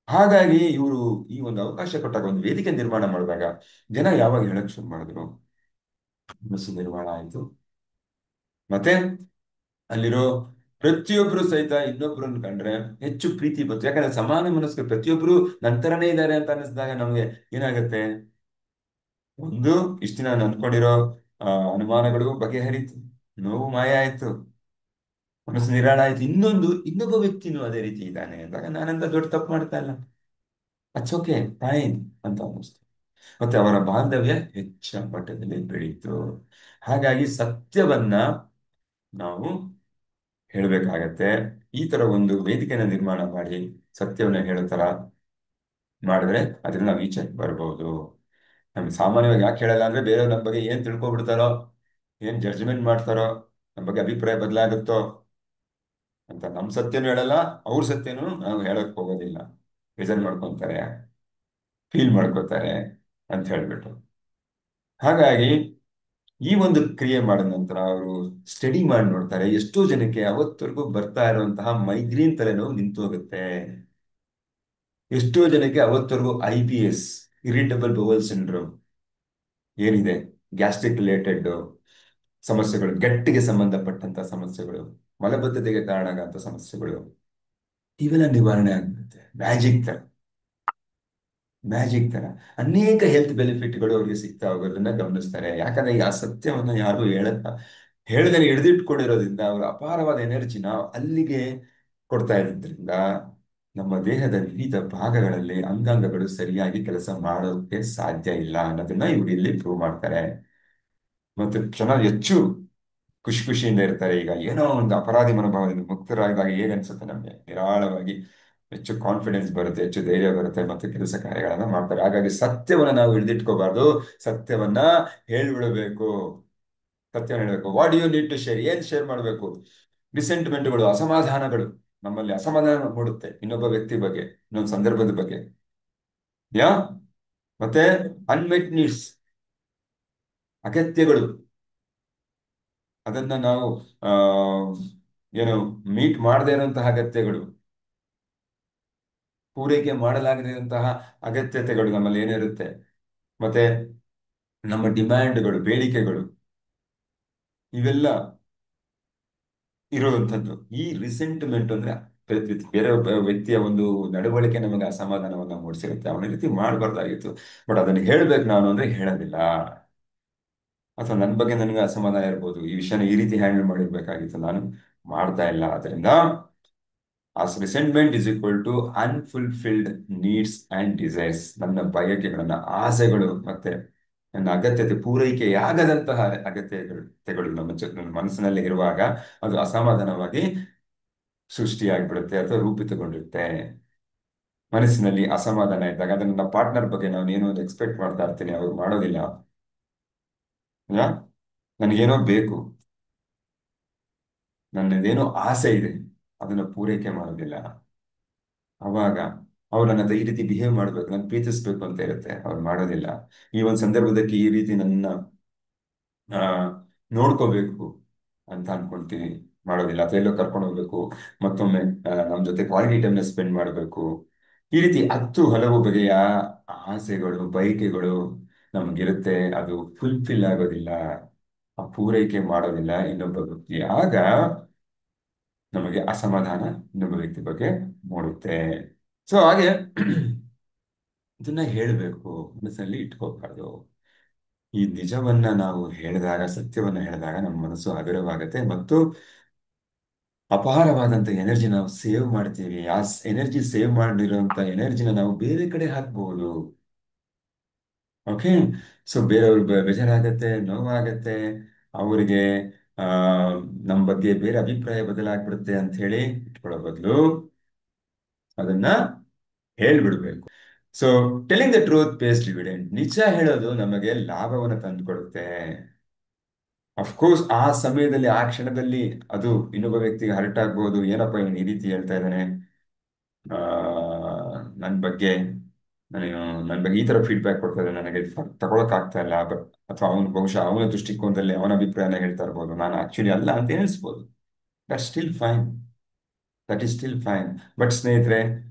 ಹಾಗಾಗಿ ಇವರು ಈ ಒಂದು ಅವಕಾಶ ಕೊಟ್ಟಾಗ, ಒಂದು ವೇದಿಕೆ ನಿರ್ಮಾಣ ಮಾಡಿದಾಗ ಜನ ಯಾವಾಗ ಹೇಳಕ್ ಶುರು ಮಾಡಿದ್ರು, ಮನಸ್ಸು ನಿರ್ಮಾಣ ಆಯ್ತು. ಮತ್ತೆ ಅಲ್ಲಿರೋ ಪ್ರತಿಯೊಬ್ರು ಸಹಿತ ಇನ್ನೊಬ್ರನ್ನ ಕಂಡ್ರೆ ಹೆಚ್ಚು ಪ್ರೀತಿ ಬಂತು. ಯಾಕಂದ್ರೆ ಸಮಾನ ಮನಸ್ಸು ಪ್ರತಿಯೊಬ್ರು ನಂತರನೇ ಇದ್ದಾರೆ ಅಂತ ಅನಿಸಿದಾಗ ನಮ್ಗೆ ಏನಾಗುತ್ತೆ? ಒಂದು, ಇಷ್ಟ ದಿನ ನಾನು ಅನ್ಕೊಂಡಿರೋ ಅನುಮಾನಗಳು ಬಗೆಹರಿತು, ನೋವು ಮಾಯ ಆಯ್ತು, ಮನಸ್ಸು ನಿರಾಳ ಆಯ್ತು. ಇನ್ನೊಂದು, ಇನ್ನೊಬ್ಬ ವ್ಯಕ್ತಿನೂ ಅದೇ ರೀತಿ ಇದ್ದಾನೆ ಅಂದಾಗ ನಾನೆಂತ ದೊಡ್ಡ ತಪ್ಪು ಮಾಡ್ತಾ ಇಲ್ಲ, ಅಟ್ಸ್ ಓಕೆ, ಫೈನ್ ಅಂತ ಅನ್ನಿಸ್ತು. ಮತ್ತೆ ಅವರ ಬಾಂಧವ್ಯ ಹೆಚ್ಚಿನ ಮಟ್ಟದಲ್ಲಿ ಬೆಳೀತು. ಹಾಗಾಗಿ ಸತ್ಯವನ್ನ ನಾವು ಹೇಳಬೇಕಾಗತ್ತೆ. ಈ ತರ ಒಂದು ವೇದಿಕೆನ ನಿರ್ಮಾಣ ಮಾಡಿ ಸತ್ಯವನ್ನ ಹೇಳೋ ತರ ಮಾಡಿದ್ರೆ ಅದರಿಂದ ನಾವು ಈಚೆ ಬರ್ಬೋದು. ನಮ್ಗೆ ಸಾಮಾನ್ಯವಾಗಿ ಯಾಕೆ ಹೇಳಲ್ಲ ಅಂದ್ರೆ, ಬೇರೆಯವ್ರು ನಮ್ಮ ಬಗ್ಗೆ ಏನ್ ತಿಳ್ಕೊಬಿಡ್ತಾರೋ, ಏನ್ ಜಡ್ಜ್ಮೆಂಟ್ ಮಾಡ್ತಾರೋ, ನಮ್ಮ ಬಗ್ಗೆ ಅಭಿಪ್ರಾಯ ಬದಲಾಗುತ್ತೋ ಅಂತ. ನಮ್ಮ ಸತ್ಯನೂ ಹೇಳಲ್ಲ, ಅವ್ರ ಸತ್ಯನೂ ನಾವು ಹೇಳಕ್ ಹೋಗೋದಿಲ್ಲ. ಬೇಜಾರ್ ಮಾಡ್ಕೊಂತಾರೆ, ಫೀಲ್ ಮಾಡ್ಕೋತಾರೆ ಅಂತ ಹೇಳ್ಬಿಟ್ಟು. ಹಾಗಾಗಿ ಈ ಒಂದು ಕ್ರಿಯೆ ಮಾಡಿದ ನಂತರ ಅವರು ಸ್ಟಡಿ ಮಾಡಿ ನೋಡ್ತಾರೆ, ಎಷ್ಟೋ ಜನಕ್ಕೆ ಅವತ್ತವರೆಗೂ ಬರ್ತಾ ಇರುವಂತಹ ಮೈಗ್ರೇನ್ ತಲೆನೋವು ನಿಂತು ಹೋಗುತ್ತೆ. ಎಷ್ಟೋ ಜನಕ್ಕೆ ಅವತ್ತವರೆಗೂ IBS, ಇರಿಟಬಲ್ ಬವಲ್ ಸಿಂಡ್ರೋಮ್ ಏನಿದೆ, ಗ್ಯಾಸ್ಟ್ರಿಕ್ ರಿಲೇಟೆಡ್ ಸಮಸ್ಯೆಗಳು, ಗಟ್ಟಿಗೆ ಸಂಬಂಧಪಟ್ಟಂತ ಸಮಸ್ಯೆಗಳು, ಮಲಬದ್ಧತೆಗೆ ಕಾರಣ ಆಗಂತ ಸಮಸ್ಯೆಗಳು, ಇವೆಲ್ಲ ನಿವಾರಣೆ ಆಗುತ್ತೆ. ಮ್ಯಾಜಿಕ್ ತರ ಅನೇಕ ಹೆಲ್ತ್ ಬೆನಿಫಿಟ್ಗಳು ಅವ್ರಿಗೆ ಸಿಗ್ತಾ ಹೋಗೋದನ್ನ ಗಮನಿಸ್ತಾರೆ. ಯಾಕಂದ್ರೆ ಈಗ ಆ ಸತ್ಯವನ್ನ ಯಾರು ಹೇಳದಲ್ಲಿ ಹಿಡಿದಿಟ್ಕೊಂಡಿರೋದ್ರಿಂದ ಅವ್ರ ಅಪಾರವಾದ ಎನರ್ಜಿನ ಅಲ್ಲಿಗೆ ಕೊಡ್ತಾ ಇರೋದ್ರಿಂದ ನಮ್ಮ ದೇಹದ ವಿವಿಧ ಭಾಗಗಳಲ್ಲಿ ಅಂಗಾಂಗಗಳು ಸರಿಯಾಗಿ ಕೆಲಸ ಮಾಡೋಕೆ ಸಾಧ್ಯ ಇಲ್ಲ ಅನ್ನೋದನ್ನ ಇವ್ರು ಇಲ್ಲಿ ಪ್ರೂವ್ ಮಾಡ್ತಾರೆ. ಮತ್ತು ಚೆನ್ನಾಗಿ ಹೆಚ್ಚು ಖುಷಿಯಿಂದ ಇರ್ತಾರೆ. ಈಗ ಏನೋ ಒಂದು ಅಪರಾಧಿ ಮನೋಭಾವದಿಂದ ಮುಕ್ತರಾಗಿದಾಗ ಹೇಗೆ ಅನ್ಸುತ್ತೆ ನಮಗೆ, ನಿರಾಳವಾಗಿ ಹೆಚ್ಚು ಕಾನ್ಫಿಡೆನ್ಸ್ ಬರುತ್ತೆ, ಹೆಚ್ಚು ಧೈರ್ಯ ಬರುತ್ತೆ, ಮತ್ತು ಕೆಲಸ ಕಾರ್ಯಗಳನ್ನ ಮಾಡ್ತಾರೆ. ಹಾಗಾಗಿ ಸತ್ಯವನ್ನ ನಾವು ಹಿಡಿದಿಟ್ಕೋಬಾರ್ದು, ಸತ್ಯವನ್ನ ಹೇಳ್ಬಿಡಬೇಕು. ಸತ್ಯವನ್ನ ಹೇಳ್ಬೇಕು. What you need to share, ಏನ್ ಶೇರ್ ಮಾಡಬೇಕು? ರಿಸೆಂಟ್ಮೆಂಟ್ಗಳು, ಅಸಮಾಧಾನಗಳು, ನಮ್ಮಲ್ಲಿ ಅಸಮಾಧಾನ ಮೂಡುತ್ತೆ ಇನ್ನೊಬ್ಬ ವ್ಯಕ್ತಿ ಬಗ್ಗೆ, ಇನ್ನೊಂದು ಸಂದರ್ಭದ ಬಗ್ಗೆ, ಯಾ ಮತ್ತೆ ಅನ್ಮೆಟ್ ನೀಡ್ಸ್, ಅಗತ್ಯಗಳು, ಅದನ್ನ ನಾವು ಆ ಏನು ಮೀಟ್ ಮಾಡದೇ ಇರುವಂತಹ ಅಗತ್ಯಗಳು, ಪೂರೈಕೆ ಮಾಡಲಾಗದಿರುವಂತಹ ಅಗತ್ಯತೆಗಳು ನಮ್ಮಲ್ಲಿ ಏನಿರುತ್ತೆ, ಮತ್ತೆ ನಮ್ಮ ಡಿಮ್ಯಾಂಡ್ಗಳು, ಬೇಡಿಕೆಗಳು, ಇವೆಲ್ಲ ಇರುವಂಥದ್ದು. ಈ ರಿಸೆಂಟ್ಮೆಂಟ್ ಅಂದ್ರೆ ಬೇರೆ ಒಬ್ಬ ವ್ಯಕ್ತಿಯ ಒಂದು ನಡವಳಿಕೆ ನಮಗೆ ಅಸಮಾಧಾನವನ್ನ ಮೂಡಿಸಿರುತ್ತೆ. ಅವನ ರೀತಿ ಮಾಡಬಾರ್ದಾಗಿತ್ತು, ಬಟ್ ಅದನ್ನ ಹೇಳ್ಬೇಕು ನಾನು ಅಂದ್ರೆ ಹೇಳೋದಿಲ್ಲ. ಅಥವಾ ನನ್ನ ಬಗ್ಗೆ ನನಗೆ ಅಸಮಾಧಾನ ಇರ್ಬೋದು, ಈ ವಿಷಯನ ಈ ರೀತಿ ಹ್ಯಾಂಡಲ್ ಮಾಡಿರ್ಬೇಕಾಗಿತ್ತು, ನಾನು ಮಾಡ್ತಾ ಇಲ್ಲ. ಅದರಿಂದ as resentment is equal to unfulfilled needs and desires. ನನ್ನ ಬಯಕೆಗಳನ್ನ, ಆಸೆಗಳು, ಮತ್ತೆ ನನ್ನ ಅಗತ್ಯತೆ ಪೂರೈಕೆಯಾಗದಂತಹ ಅಗತ್ಯತೆಗಳು ನನ್ನ ಮನಸ್ಸಿನಲ್ಲಿ ಇರುವಾಗ ಅದು ಅಸಮಾಧಾನವಾಗಿ ಸೃಷ್ಟಿಯಾಗ್ಬಿಡುತ್ತೆ ಅಥವಾ ರೂಪಿತಗೊಂಡಿರುತ್ತೆ. ಮನಸ್ಸಿನಲ್ಲಿ ಅಸಮಾಧಾನ ಇದ್ದಾಗ ಅದನ್ನ ನನ್ನ ಪಾರ್ಟ್ನರ್ ಬಗ್ಗೆ ನಾನು ಏನೋ ಒಂದು ಎಕ್ಸ್ಪೆಕ್ಟ್ ಮಾಡ್ತಾ ಇರ್ತೀನಿ, ಅವ್ರು ಮಾಡೋದಿಲ್ಲ, ಅಲ್ಲ, ನನಗೇನೋ ಬೇಕು, ನನ್ನದೇನೋ ಆಸೆ ಇದೆ, ಅದನ್ನ ಪೂರೈಕೆ ಮಾಡೋದಿಲ್ಲ. ಅವಾಗ ಅವ್ರು ನನ್ನ ಈ ರೀತಿ ಬಿಹೇವ್ ಮಾಡ್ಬೇಕು, ನಾನು ಪ್ರೀತಿಸ್ಬೇಕು ಅಂತ ಇರುತ್ತೆ, ಅವ್ರು ಮಾಡೋದಿಲ್ಲ. ಈ ಒಂದು ಸಂದರ್ಭದಕ್ಕೆ ಈ ರೀತಿ ನನ್ನ ಆ ನೋಡ್ಕೋಬೇಕು ಅಂತ ಅನ್ಕೊಂತೀನಿ, ಮಾಡೋದಿಲ್ಲ. ಅಥವಾ ಎಲ್ಲೋ ಕರ್ಕೊಂಡು ಹೋಗ್ಬೇಕು, ಮತ್ತೊಮ್ಮೆ ನಮ್ಮ ಜೊತೆ ಕ್ವಾಲಿಟಿ ಟೈಮ್ನ ಸ್ಪೆಂಡ್ ಮಾಡಬೇಕು, ಈ ರೀತಿ ಹತ್ತು ಹಲವು ಬಗೆಯ ಆಸೆಗಳು, ಬಯಕೆಗಳು ನಮಗಿರುತ್ತೆ. ಅದು ಫುಲ್ಫಿಲ್ ಆಗೋದಿಲ್ಲ, ಆ ಪೂರೈಕೆ ಮಾಡೋದಿಲ್ಲ ಇನ್ನೊಬ್ಬ ವ್ಯಕ್ತಿ. ಆಗ ನಮಗೆ ಅಸಮಾಧಾನ ಇನ್ನೊಬ್ಬ ವ್ಯಕ್ತಿ ಬಗ್ಗೆ ಮೂಡುತ್ತೆ. ಸೊ ಹಾಗೆ ಇದನ್ನ ಹೇಳಬೇಕು, ಮನಸ್ಸಲ್ಲಿ ಇಟ್ಕೋಬಾರ್ದು. ಈ ನಿಜವನ್ನ ನಾವು ಹೇಳಿದಾಗ, ಸತ್ಯವನ್ನ ಹೇಳಿದಾಗ ನಮ್ಮ ಮನಸ್ಸು ಹಗುರವಾಗುತ್ತೆ, ಮತ್ತು ಅಪಾರವಾದಂತ ಎನರ್ಜಿ ನಾವು ಸೇವ್ ಮಾಡ್ತೀವಿ. ಆ ಎನರ್ಜಿ ಸೇವ್ ಮಾಡಿರುವಂತ ಎನರ್ಜಿನ ನಾವು ಬೇರೆ ಕಡೆ ಹಾಕ್ಬಹುದು. ಓಕೆ. ಸೊ ಬೇರೆಯವ್ರ ಬೇಜಾರಾಗತ್ತೆ, ನೋವಾಗತ್ತೆ, ಅವರಿಗೆ ಆ ನಮ್ಮ ಬಗ್ಗೆ ಬೇರೆ ಅಭಿಪ್ರಾಯ ಬದಲಾಗ್ಬಿಡುತ್ತೆ ಅಂತ ಹೇಳಿ ಇಟ್ಕೊಳ್ಳೋ ಬದಲು ಅದನ್ನ ಹೇಳ್ಬಿಡ್ಬೇಕು. So telling the truth pays dividend. ನಿಜ ಹೇಳೋದು ನಮಗೆ ಲಾಭವನ್ನು ತಂದುಕೊಡುತ್ತೆ. ಅಫ್ಕೋರ್ಸ್ ಆ ಸಮಯದಲ್ಲಿ, ಆ ಕ್ಷಣದಲ್ಲಿ ಅದು ಇನ್ನೊಬ್ಬ ವ್ಯಕ್ತಿಗೆ ಹರ್ಟ್ ಆಗ್ಬೋದು. ಏನಪ್ಪ ಇವನು ಈ ರೀತಿ ಹೇಳ್ತಾ ಇದ್ದಾನೆ, ಆ ನನ್ನ ಬಗ್ಗೆ ನಾನು ನನ್ನ ಬಗ್ಗೆ ಈ ತರ ಫೀಡ್ಬ್ಯಾಕ್ ಕೊಡ್ತಾ ಇದ್ದಾನೆ, ನನಗೆ ತಗೊಳಕ್ ಆಗ್ತಾ ಇಲ್ಲ. ಬಟ್ ಅಥವಾ ಅವನು ಬಹುಶಃ ಅವನ ದೃಷ್ಟಿಕೋನದಲ್ಲಿ ಅವನ ಅಭಿಪ್ರಾಯನ ಹೇಳ್ತಾ ಇರ್ಬೋದು, ನಾನು ಆಕ್ಚುಲಿ ಅಲ್ಲ ಅಂತ ಎಣಿಸ್ಬೋದು. That still fine, that is still fine. But ಸ್ನೇಹಿತರೆ,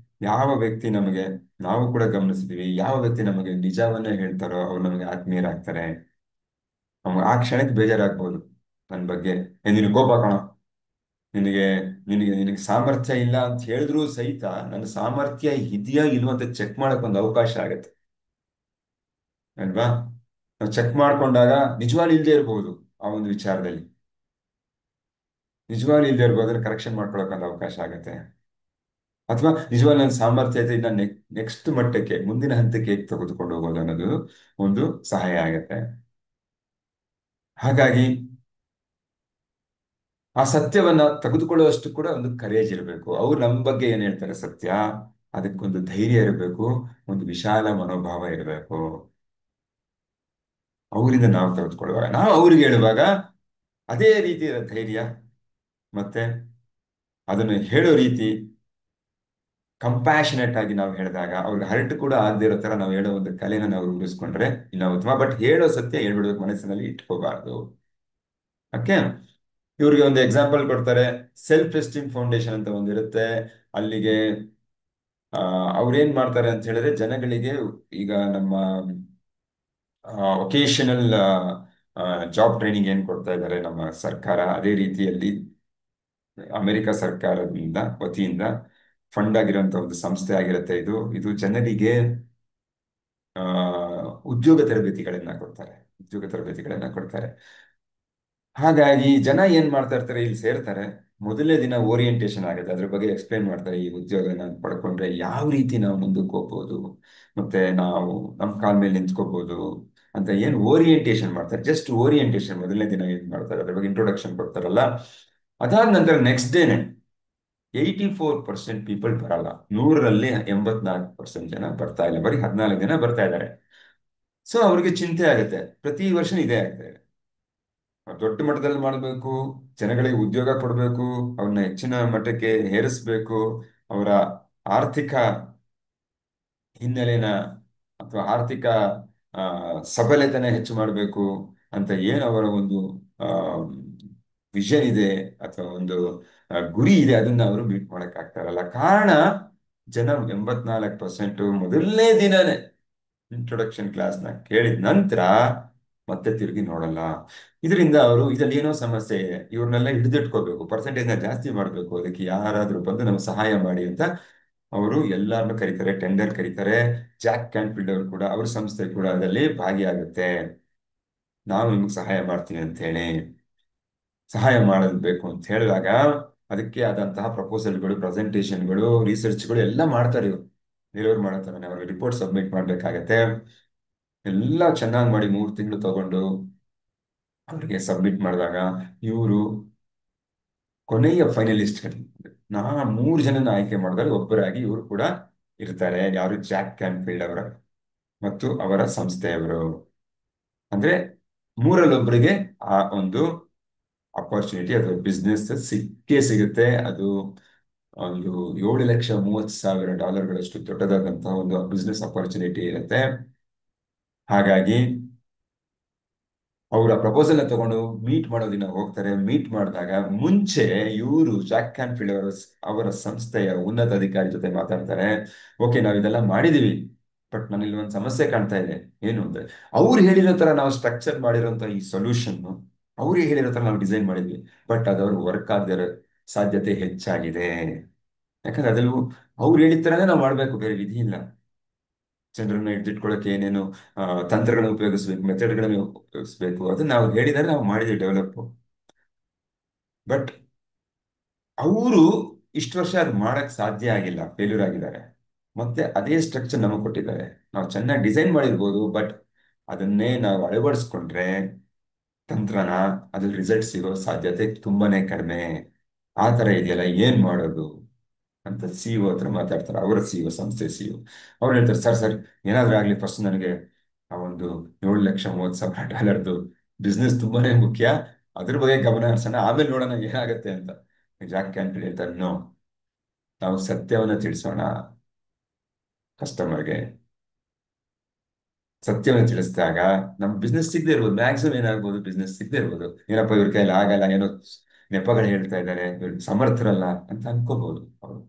ಯಾವ ವ್ಯಕ್ತಿ ನಮಗೆ, ನಾವು ಕೂಡ ಗಮನಿಸಿದೀವಿ, ಯಾವ ವ್ಯಕ್ತಿ ನಮಗೆ ನಿಜವನ್ನೇ ಹೇಳ್ತಾರೋ ಅವ್ರು ನಮಗೆ ಆತ್ಮೀಯರಾಗ್ತಾರೆ. ನಮ್ಗೆ ಆ ಕ್ಷಣಕ್ಕೆ ಬೇಜಾರಾಗ್ಬೋದು ನನ್ನ ಬಗ್ಗೆ, ನಿನಗೆ ಕೋಪ ಕಣ, ನಿನಗೆ ನಿನಗೆ ನಿನಗೆ ಸಾಮರ್ಥ್ಯ ಇಲ್ಲ ಅಂತ ಹೇಳಿದ್ರು ಸಹಿತ ನನ್ನ ಸಾಮರ್ಥ್ಯ ಇದೆಯಾ ಇಲ್ವಾ ಅಂತ ಚೆಕ್ ಮಾಡಕ್ ಒಂದು ಅವಕಾಶ ಆಗತ್ತೆ, ಅಲ್ವಾ? ನಾವು ಚೆಕ್ ಮಾಡ್ಕೊಂಡಾಗ ನಿಜವಾಗ್ಲೂ ಇಲ್ಲದೆ ಇರಬಹುದು ಆ ಒಂದು ವಿಚಾರದಲ್ಲಿ. ನಿಜವಾಗ್ಲೂ ಇಲ್ಲದೆ ಇರ್ಬೋದು, ಅದನ್ನ ಕರೆಕ್ಷನ್ ಮಾಡ್ಕೊಳಕ್ಕೆ ಅವಕಾಶ ಆಗುತ್ತೆ. ಅಥವಾ ನಿಜವಾಗ್ಲೂ ನನ್ನ ಸಾಮರ್ಥ್ಯ ಇದೆ, ಇದನ್ನ ನೆಕ್ಸ್ಟ್ ಮಟ್ಟಕ್ಕೆ, ಮುಂದಿನ ಹಂತಕ್ಕೆ ಹೇಗೆ ತೆಗೆದುಕೊಂಡು ಹೋಗೋದು ಅನ್ನೋದು ಒಂದು ಸಹಾಯ ಆಗುತ್ತೆ. ಹಾಗಾಗಿ ಆ ಸತ್ಯವನ್ನ ತೆಗೆದುಕೊಳ್ಳುವಷ್ಟು ಕೂಡ ಒಂದು ಕರೇಜ್ ಇರಬೇಕು. ಅವ್ರು ನಮ್ಮ ಬಗ್ಗೆ ಏನ್ ಹೇಳ್ತಾರೆ ಸತ್ಯ, ಅದಕ್ಕೊಂದು ಧೈರ್ಯ ಇರಬೇಕು, ಒಂದು ವಿಶಾಲ ಮನೋಭಾವ ಇರಬೇಕು. ಅವರಿಂದ ನಾವು ತೆಗೆದುಕೊಳ್ಳುವಾಗ, ನಾವು ಅವ್ರಿಗೆ ಹೇಳುವಾಗ ಅದೇ ರೀತಿಯ ಧೈರ್ಯ, ಮತ್ತೆ ಅದನ್ನು ಹೇಳೋ ರೀತಿ ಕಂಪ್ಯಾಷನೇಟ್ ಆಗಿ ನಾವು ಹೇಳಿದಾಗ ಅವ್ರಿಗೆ ಹರ್ಟ್ ಕೂಡ ಆಗದೆ ಇರೋ ತರ ನಾವು ಹೇಳೋ ಒಂದು ಕಲೆನ ನಾವು ರೂಢಿಸ್ಕೊಂಡ್ರೆ ಇಲ್ಲ ಉತ್ತಮ. ಬಟ್ ಹೇಳೋ ಸತ್ಯ ಹೇಳ್ಬಿಡ್ಬೇಕು, ಮನಸ್ಸಿನಲ್ಲಿ ಇಟ್ಕೋಬಾರ್ದು. ಓಕೆ. ಇವ್ರಿಗೆ ಒಂದು ಎಕ್ಸಾಂಪಲ್ ಕೊಡ್ತಾರೆ. ಸೆಲ್ಫ್ ಎಸ್ಟೀಮ್ ಫೌಂಡೇಶನ್ ಅಂತ ಒಂದಿರುತ್ತೆ. ಅಲ್ಲಿಗೆ ಅವ್ರೇನ್ ಮಾಡ್ತಾರೆ ಅಂತ ಹೇಳಿದ್ರೆ ಜನಗಳಿಗೆ, ಈಗ ನಮ್ಮ ವೊಕೇಶನಲ್ ಜಾಬ್ ಟ್ರೈನಿಂಗ್ ಏನ್ ಕೊಡ್ತಾ ಇದ್ದಾರೆ ನಮ್ಮ ಸರ್ಕಾರ, ಅದೇ ರೀತಿಯಲ್ಲಿ ಅಮೆರಿಕ ಸರ್ಕಾರದಿಂದ ವತಿಯಿಂದ ಫಂಡ್ ಆಗಿರುವಂತ ಒಂದು ಸಂಸ್ಥೆ ಆಗಿರುತ್ತೆ. ಇದು ಇದು ಜನರಿಗೆ ಆ ಉದ್ಯೋಗ ತರಬೇತಿಗಳನ್ನ ಕೊಡ್ತಾರೆ. ಉದ್ಯೋಗ ತರಬೇತಿಗಳನ್ನ ಕೊಡ್ತಾರೆ. ಹಾಗಾಗಿ ಜನ ಏನ್ ಮಾಡ್ತಾ ಇರ್ತಾರೆ, ಇಲ್ಲಿ ಸೇರ್ತಾರೆ. ಮೊದಲನೇ ದಿನ ಓರಿಯಂಟೇಶನ್ ಆಗುತ್ತೆ, ಅದ್ರ ಬಗ್ಗೆ ಎಕ್ಸ್ಪ್ಲೈನ್ ಮಾಡ್ತಾರೆ. ಈ ಉದ್ಯೋಗನ ಪಡ್ಕೊಂಡ್ರೆ ಯಾವ ರೀತಿ ನಾವು ಮುಂದಕ್ಕೆ ಹೋಗ್ಬೋದು, ಮತ್ತೆ ನಾವು ನಮ್ಮ ಕಾಲ ಮೇಲೆ ನಿಂತ್ಕೋಬಹುದು ಅಂತ ಏನು ಓರಿಯಂಟೇಶನ್ ಮಾಡ್ತಾರೆ. ಜಸ್ಟ್ ಓರಿಯಂಟೇಶನ್ ಮೊದಲನೇ ದಿನ ಏನ್ ಮಾಡ್ತಾರೆ ಅದ್ರ ಬಗ್ಗೆ ಇಂಟ್ರೊಡಕ್ಷನ್ ಕೊಡ್ತಾರಲ್ಲ, ಅದಾದ ನಂತರ ನೆಕ್ಸ್ಟ್ ಡೇನೆ 84% ಪೀಪಲ್ ಬರಲ್ಲ. 100ರಲ್ಲಿ 84% ಜನ ಬರ್ತಾ ಇಲ್ಲ, ಬರೀ 14 ಜನ ಬರ್ತಾ ಇದ್ದಾರೆ. ಸೊ ಅವ್ರಿಗೆ ಚಿಂತೆ ಆಗುತ್ತೆ, ಪ್ರತಿ ವರ್ಷ ಇದೇ ಆಗ್ತಾ ಇದೆ. ದೊಡ್ಡ ಮಟ್ಟದಲ್ಲಿ ಮಾಡಬೇಕು, ಜನಗಳಿಗೆ ಉದ್ಯೋಗ ಕೊಡಬೇಕು, ಅವ್ರನ್ನ ಹೆಚ್ಚಿನ ಮಟ್ಟಕ್ಕೆ ಹೇರಿಸ್ಬೇಕು, ಅವರ ಆರ್ಥಿಕ ಹಿನ್ನೆಲೆನ ಅಥವಾ ಆರ್ಥಿಕ ಆ, ಸಬಲತೆನ ಹೆಚ್ಚು ಮಾಡಬೇಕು ಅಂತ ಏನು ಅವರ ಒಂದು ವಿಷನ್ ಇದೆ ಅಥವಾ ಒಂದು ಗುರಿ ಇದೆ, ಅದನ್ನ ಅವರು ಮೀಟ್ ಮಾಡಕ್ ಆಗ್ತಾ ಇರಲ್ಲ. ಕಾರಣ ಜನ 84% ಮೊದಲನೇ ದಿನನೇ ಇಂಟ್ರೊಡಕ್ಷನ್ ಕ್ಲಾಸ್ನ ಕೇಳಿದ ನಂತರ ಮತ್ತೆ ತಿರುಗಿ ನೋಡಲ್ಲ. ಇದರಿಂದ ಅವರು ಇದ್ರಲ್ಲಿ ಏನೋ ಸಮಸ್ಯೆ ಇದೆ, ಇವ್ರನ್ನೆಲ್ಲ ಹಿಡಿದಿಟ್ಕೋಬೇಕು, ಪರ್ಸೆಂಟೇಜ್ನ ಜಾಸ್ತಿ ಮಾಡಬೇಕು, ಅದಕ್ಕೆ ಯಾರಾದ್ರೂ ಬಂದು ನಮ್ಗೆ ಸಹಾಯ ಮಾಡಿ ಅಂತ ಅವರು ಎಲ್ಲರನ್ನು ಕರೀತಾರೆ, ಟೆಂಡರ್ ಕರೀತಾರೆ. ಜಾಕ್ ಕ್ಯಾನ್ಫೀಲ್ಡ್ ಅವರು ಕೂಡ, ಅವ್ರ ಸಂಸ್ಥೆ ಕೂಡ ಅದರಲ್ಲಿ ಭಾಗಿಯಾಗುತ್ತೆ. ನಾವು ನಿಮ್ಗೆ ಸಹಾಯ ಮಾಡ್ತೀವಿ ಅಂತ ಹೇಳಿ ಸಹಾಯ ಮಾಡಬೇಕು ಅಂತ ಹೇಳಿದಾಗ ಅದಕ್ಕೆ ಆದಂತಹ ಪ್ರಪೋಸಲ್ಗಳು, ಪ್ರೆಸೆಂಟೇಷನ್ಗಳು, ರಿಸರ್ಚ್ಗಳು ಎಲ್ಲ ಮಾಡ್ತಾರೆ ಇವರು. ಡೆಲಿವರ್ ಮಾಡೋ ಥರನೇ ಅವ್ರಿಗೆ ರಿಪೋರ್ಟ್ ಸಬ್ಮಿಟ್ ಮಾಡಬೇಕಾಗತ್ತೆ. ಎಲ್ಲ ಚೆನ್ನಾಗಿ ಮಾಡಿ 3 ತಿಂಗಳು ತಗೊಂಡು ಅವರಿಗೆ ಸಬ್ಮಿಟ್ ಮಾಡಿದಾಗ ಇವರು ಕೊನೆಯ ಫೈನಲಿಸ್ಟ್, ನಾ 3 ಜನನ ಆಯ್ಕೆ ಮಾಡಿದಾಗ ಒಬ್ಬರಾಗಿ ಇವರು ಕೂಡ ಇರ್ತಾರೆ. ಯಾರು, ಜಾಕ್ ಕ್ಯಾನ್ಫೀಲ್ಡ್ ಅವರ ಮತ್ತು ಅವರ ಸಂಸ್ಥೆಯವರು. ಅಂದ್ರೆ 3ರಲ್ಲೊಬ್ಬರಿಗೆ ಆ ಒಂದು ಅಪರ್ಚುನಿಟಿ ಅಥವಾ ಬಿಸ್ನೆಸ್ ಸಿಕ್ಕೇ ಸಿಗುತ್ತೆ. ಅದು ಒಂದು $7,30,000ಗಳಷ್ಟು ದೊಡ್ಡದಾದಂತಹ ಒಂದು ಬಿಸ್ನೆಸ್ ಅಪರ್ಚುನಿಟಿ ಇರುತ್ತೆ. ಹಾಗಾಗಿ ಅವರ ಪ್ರಪೋಸಲ್ ತಗೊಂಡು ಮೀಟ್ ಮಾಡೋ ದಿನ ಹೋಗ್ತಾರೆ. ಮೀಟ್ ಮಾಡಿದಾಗ ಮುಂಚೆ ಇವರು ಜಾಕ್ ಕ್ಯಾನ್ಫೀಲ್ಡ್ ಅವರ ಸಂಸ್ಥೆಯ ಉನ್ನತ ಅಧಿಕಾರಿ ಜೊತೆ ಮಾತಾಡ್ತಾರೆ. ಓಕೆ, ನಾವು ಇದೆಲ್ಲ ಮಾಡಿದೀವಿ, ಬಟ್ ನಾನಿಲ್ಲಿ ಒಂದು ಸಮಸ್ಯೆ ಕಾಣ್ತಾ ಇದೆ. ಏನು ಅಂದ್ರೆ, ಅವ್ರು ಹೇಳಿರೋ ತರ ನಾವು ಸ್ಟ್ರಕ್ಚರ್ ಮಾಡಿರೋಂಥ ಈ ಸೊಲ್ಯೂಷನ್ ಅವ್ರಿಗೆ ಹೇಳಿರೋ ತರ ನಾವು ಡಿಸೈನ್ ಮಾಡಿದ್ವಿ, ಬಟ್ ಅದವ್ರು ವರ್ಕ್ ಆಗದಿರೋ ಸಾಧ್ಯತೆ ಹೆಚ್ಚಾಗಿದೆ. ಯಾಕಂದ್ರೆ ಅದೆಲ್ಲೂ ಅವ್ರು ಹೇಳಿದ ತರನೇ ನಾವು ಮಾಡ್ಬೇಕು, ಬೇರೆ ವಿಧಿ ಇಲ್ಲ. ಜನರನ್ನ ಹಿಡಿದಿಟ್ಕೊಳ್ಳೋಕೆ ಏನೇನು ತಂತ್ರಗಳನ್ನ ಉಪಯೋಗಿಸ್ಬೇಕು, ಮೆಥಡ್ಗಳನ್ನ ಉಪಯೋಗಿಸ್ಬೇಕು, ಅದನ್ನ ನಾವು ಹೇಳಿದರೆ ನಾವು ಮಾಡಿದ್ವಿ ಡೆವಲಪ್. ಬಟ್ ಅವರು ಇಷ್ಟು ವರ್ಷ ಅದು ಮಾಡಕ್ ಸಾಧ್ಯ ಆಗಿಲ್ಲ, ಫೇಲ್ಯೂರ್ ಆಗಿದ್ದಾರೆ. ಮತ್ತೆ ಅದೇ ಸ್ಟ್ರಕ್ಚರ್ ನಮಗೆ ಕೊಟ್ಟಿದ್ದಾರೆ, ನಾವು ಚೆನ್ನಾಗಿ ಡಿಸೈನ್ ಮಾಡಿರ್ಬೋದು, ಬಟ್ ಅದನ್ನೇ ನಾವು ಅಳವಡಿಸ್ಕೊಂಡ್ರೆ ತಂತ್ರನ, ಅದ್ರಲ್ಲಿ ರಿಸಲ್ಟ್ ಸಿಗೋ ಸಾಧ್ಯತೆ ತುಂಬಾನೇ ಕಡಿಮೆ. ಆ ತರ ಇದೆಯಲ್ಲ, ಏನ್ ಮಾಡೋದು ಅಂತ CEO ಹತ್ರ ಮಾತಾಡ್ತಾರೆ. ಅವರ CEO, ಸಂಸ್ಥೆ CEO. ಅವ್ರು ಹೇಳ್ತಾರೆ, ಸರ್ ಸರ್ ಏನಾದ್ರೂ ಆಗ್ಲಿ, ಫಸ್ಟ್ ನನಗೆ ಆ ಒಂದು $7,30,000 ಬಿಸ್ನೆಸ್ ತುಂಬಾನೇ ಮುಖ್ಯ, ಅದ್ರ ಬಗ್ಗೆ ಗಮನ ಹರಿಸೋಣ, ಆಮೇಲೆ ನೋಡೋಣ ಏನಾಗತ್ತೆ ಅಂತ. ಜಾಕ್ ಕ್ಯಾನ್ಫೀಲ್ಡ್ ಹೇಳ್ತಾರೆ, ನೋ, ನಾವು ಸತ್ಯವನ್ನ ತಿಳಿಸೋಣ ಕಸ್ಟಮರ್ಗೆ. ಸತ್ಯವನ್ನು ತಿಳಿಸಿದಾಗ ನಮ್ ಬಿಸ್ನೆಸ್ ಸಿಗದೆ ಇರ್ಬೋದು, ಮ್ಯಾಕ್ಸಿಮಮ್ ಏನಾಗ್ಬೋದು, ಬಿಸ್ನೆಸ್ ಸಿಗದೆ ಇರ್ಬೋದು. ಏನಪ್ಪ ಇವ್ರ ಕೈಲಿ ಆಗಲ್ಲ, ಏನೋ ನೆಪಗಳು ಹೇಳ್ತಾ ಇದ್ದಾರೆ, ಇವ್ರು ಸಮರ್ಥರಲ್ಲ ಅಂತ ಅನ್ಕೋಬಹುದು ಅವರು.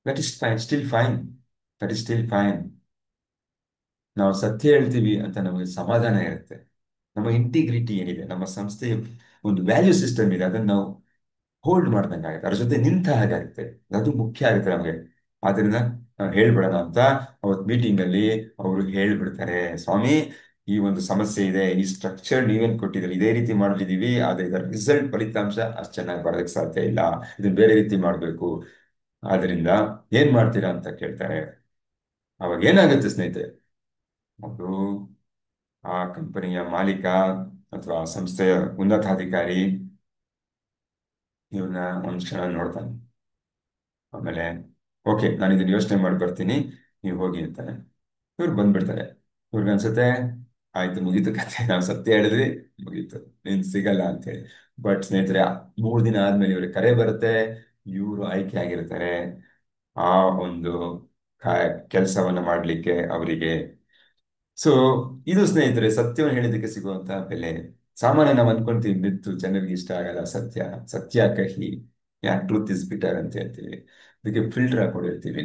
That is fine, still fine, that is still fine. ನಾವು ಸತ್ಯ ಹೇಳ್ತೀವಿ ಅಂತ ನಮಗೆ ಸಮಾಧಾನ ಇರುತ್ತೆ. ನಮ್ಮ ಇಂಟಿಗ್ರಿಟಿ ಏನಿದೆ, ನಮ್ಮ ಸಂಸ್ಥೆಯ ಒಂದು ವ್ಯಾಲ್ಯೂ ಸಿಸ್ಟಮ್ ಇದೆ, ಅದನ್ನ ನಾವು ಹೋಲ್ಡ್ ಮಾಡ್ದಂಗೆ ಆಗುತ್ತೆ, ಅದ್ರ ಜೊತೆ ನಿಂತ ಹಾಗಾಗುತ್ತೆ. ಅದು ಮುಖ್ಯ ಆಗುತ್ತೆ ನಮಗೆ. ಆದ್ರಿಂದ ನಾವು ಹೇಳ್ಬಿಡೋಣ ಅಂತ ಅವತ್ತು ಮೀಟಿಂಗ್ ಅಲ್ಲಿ ಅವರು ಹೇಳ್ಬಿಡ್ತಾರೆ, ಸ್ವಾಮಿ ಈ ಒಂದು ಸಮಸ್ಯೆ ಇದೆ, ಈ ಸ್ಟ್ರಕ್ಚರ್ ನೀವೇನ್ ಕೊಟ್ಟಿದ್ದೀರಿ ಇದೇ ರೀತಿ ಮಾಡಿದೀವಿ, ಆದ್ರೆ ಇದರ ರಿಸಲ್ಟ್ ಫಲಿತಾಂಶ ಅಷ್ಟು ಚೆನ್ನಾಗಿ ಬರೋದಕ್ಕೆ ಸಾಧ್ಯ ಇಲ್ಲ, ಇದನ್ನ ಬೇರೆ ರೀತಿ ಮಾಡಬೇಕು, ಆದ್ರಿಂದ ಏನ್ ಮಾಡ್ತೀರಾ ಅಂತ ಕೇಳ್ತಾರೆ. ಅವಾಗ ಏನಾಗುತ್ತೆ ಸ್ನೇಹಿತರೆ, ಅದು ಆ ಕಂಪನಿಯ ಮಾಲೀಕ ಅಥವಾ ಸಂಸ್ಥೆಯ ಉನ್ನತಾಧಿಕಾರಿ ಇವ್ರನ್ನ ಒಂದ್ ಕ್ಷಣ ನೋಡ್ತಾನೆ. ಆಮೇಲೆ ಓಕೆ, ನಾನು ಇದನ್ನ ಯೋಚನೆ ಮಾಡಿ ಬರ್ತೀನಿ, ನೀವು ಹೋಗಿ ಅಂತಾನೆ. ಇವ್ರು ಬಂದ್ಬಿಡ್ತಾರೆ. ಇವ್ರಿಗೆ ಅನ್ಸುತ್ತೆ ಆಯ್ತು ಮುಗೀತು ಕತೆ, ನಾವು ಸತ್ಯ ಹೇಳಿದ್ವಿ, ಮುಗೀತು, ನೀನ್ ಸಿಗಲ್ಲ ಅಂತೇಳಿ. ಬಟ್ ಸ್ನೇಹಿತರೆ, 3 ದಿನ ಆದ್ಮೇಲೆ ಇವ್ರಿಗೆ ಕರೆ ಬರುತ್ತೆ, ಇವರು ಆಯ್ಕೆ ಆಗಿರ್ತಾರೆ ಆ ಒಂದು ಕೆಲಸವನ್ನ ಮಾಡ್ಲಿಕ್ಕೆ ಅವರಿಗೆ. ಸೊ ಇದು ಸ್ನೇಹಿತರೆ ಸತ್ಯವನ್ನು ಹೇಳಿದಕ್ಕೆ ಸಿಗುವಂತಹ ಬೆಲೆ. ಸಾಮಾನ್ಯ ನಾವು ಅನ್ಕೊಂತೀವಿ ಮಿತ್ತು ಜನರಿಗೆ ಇಷ್ಟ ಆಗಲ್ಲ, ಸತ್ಯ ಸತ್ಯ ಕಹಿ, ಯಾ ಟ್ರೂತ್ ಇಸ್ ಬಿಟರ್ ಅಂತ ಹೇಳ್ತೀವಿ. ಅದಕ್ಕೆ ಫಿಲ್ಟರ್ ಹಾಕೊಂಡಿರ್ತೀವಿ,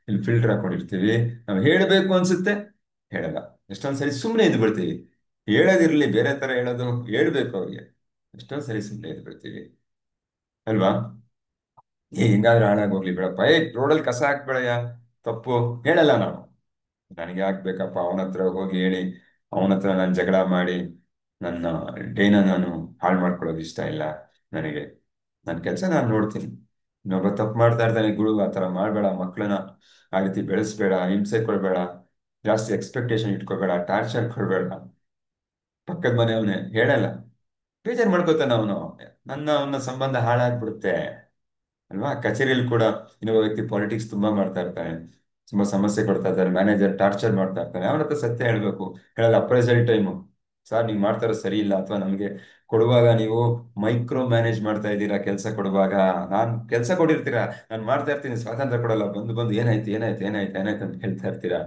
ಇಲ್ಲಿ ಫಿಲ್ಟರ್ ಹಾಕೊಂಡಿರ್ತೀವಿ. ನಾವು ಹೇಳಬೇಕು ಅನ್ಸುತ್ತೆ, ಹೇಳಲ್ಲ. ಎಷ್ಟೊಂದ್ಸರಿ ಸುಮ್ಮನೆ ಇದ್ದು ಬಿಡ್ತೀವಿ, ಹೇಳೋದಿರ್ಲಿ ಬೇರೆ ತರ ಹೇಳೋದು, ಹೇಳ್ಬೇಕು ಅವ್ರಿಗೆ, ಎಷ್ಟೊಂದ್ ಸರಿ ಸುಮ್ಮನೆ ಇದ್ದು ಬಿಡ್ತೀವಿ ಅಲ್ವಾ. ಹಿಂಗಾದ್ರೆ ಹಾಳಾಗೋಗ್ಲಿ ಬಿಡಪ್ಪ, ರೋಡಲ್ಲಿ ಕಸ ಹಾಕ್ಬೇಡಯ್ಯ, ತಪ್ಪು, ಹೇಳಲ್ಲ ನಾವು. ನನಗೆ ಆಗ್ಬೇಕಪ್ಪ ಅವನ ಹತ್ರ ಹೋಗಿ ಹೇಳಿ, ಅವನ ಹತ್ರ ನಾನು ಜಗಳ ಮಾಡಿ ನನ್ನ ಡೇನ ನಾನು ಹಾಳು ಮಾಡ್ಕೊಳ್ಳೋದು ಇಷ್ಟ ಇಲ್ಲ ನನಗೆ. ನನ್ನ ಕೆಲಸ ನಾನು ನೋಡ್ತೀನಿ. ಇನ್ನೊಬ್ಬ ತಪ್ಪು ಮಾಡ್ತಾ ಇರ್ತಾನೆ, ಗುರು ಆ ಥರ ಮಾಡಬೇಡ, ಮಕ್ಕಳನ್ನ ಆ ರೀತಿ ಬೆಳೆಸ್ಬೇಡ, ಹಿಂಸೆ ಕೊಡಬೇಡ, ಜಾಸ್ತಿ ಎಕ್ಸ್ಪೆಕ್ಟೇಷನ್ ಇಟ್ಕೋಬೇಡ, ಟಾರ್ಚರ್ ಕೊಡಬೇಡ. ಪಕ್ಕದ ಮನೆಯವನೇ ಹೇಳಲ್ಲ, ಬೇಜಾರು ಮಾಡ್ಕೋತಾನ ಅವನು, ಅವನ ಸಂಬಂಧ ಹಾಳಾಗ್ಬಿಡುತ್ತೆ ಅಲ್ವಾ. ಕಚೇರಿಯಲ್ಲಿ ಕೂಡ ಇನ್ನೊಬ್ಬ ವ್ಯಕ್ತಿ ಪಾಲಿಟಿಕ್ಸ್ ತುಂಬಾ ಮಾಡ್ತಾ ಇರ್ತಾನೆ, ತುಂಬಾ ಸಮಸ್ಯೆ ಕೊಡ್ತಾ ಇರ್ತಾರೆ, ಮ್ಯಾನೇಜರ್ ಟಾರ್ಚರ್ ಮಾಡ್ತಾ ಇರ್ತಾನೆ, ಅವನ ಹತ್ರ ಸತ್ಯ ಹೇಳ್ಬೇಕು. ಹೇಳಲ್ಲ, ಅಪ್ರೈಸಲ್ ಟೈಮು ಸರ್ ನೀವು ಮಾಡ್ತಾ ಇರೋದು ಸರಿ ಇಲ್ಲ, ಅಥವಾ ನಮಗೆ ಕೊಡುವಾಗ ನೀವು ಮೈಕ್ರೋ ಮ್ಯಾನೇಜ್ ಮಾಡ್ತಾ ಇದ್ದೀರಾ, ಕೆಲಸ ಕೊಡುವಾಗ ನಾನು ಕೆಲಸ ಕೊಟ್ಟಿರ್ತೀರಾ, ನಾನು ಮಾಡ್ತಾ ಇರ್ತೀನಿ, ಸ್ವಾತಂತ್ರ್ಯ ಕೊಡಲ್ಲ, ಬಂದು ಬಂದು ಏನಾಯ್ತು ಏನಾಯ್ತು ಏನಾಯ್ತು ಏನಾಯ್ತು ಅಂತ ಹೇಳ್ತಾ ಇರ್ತೀರಾ,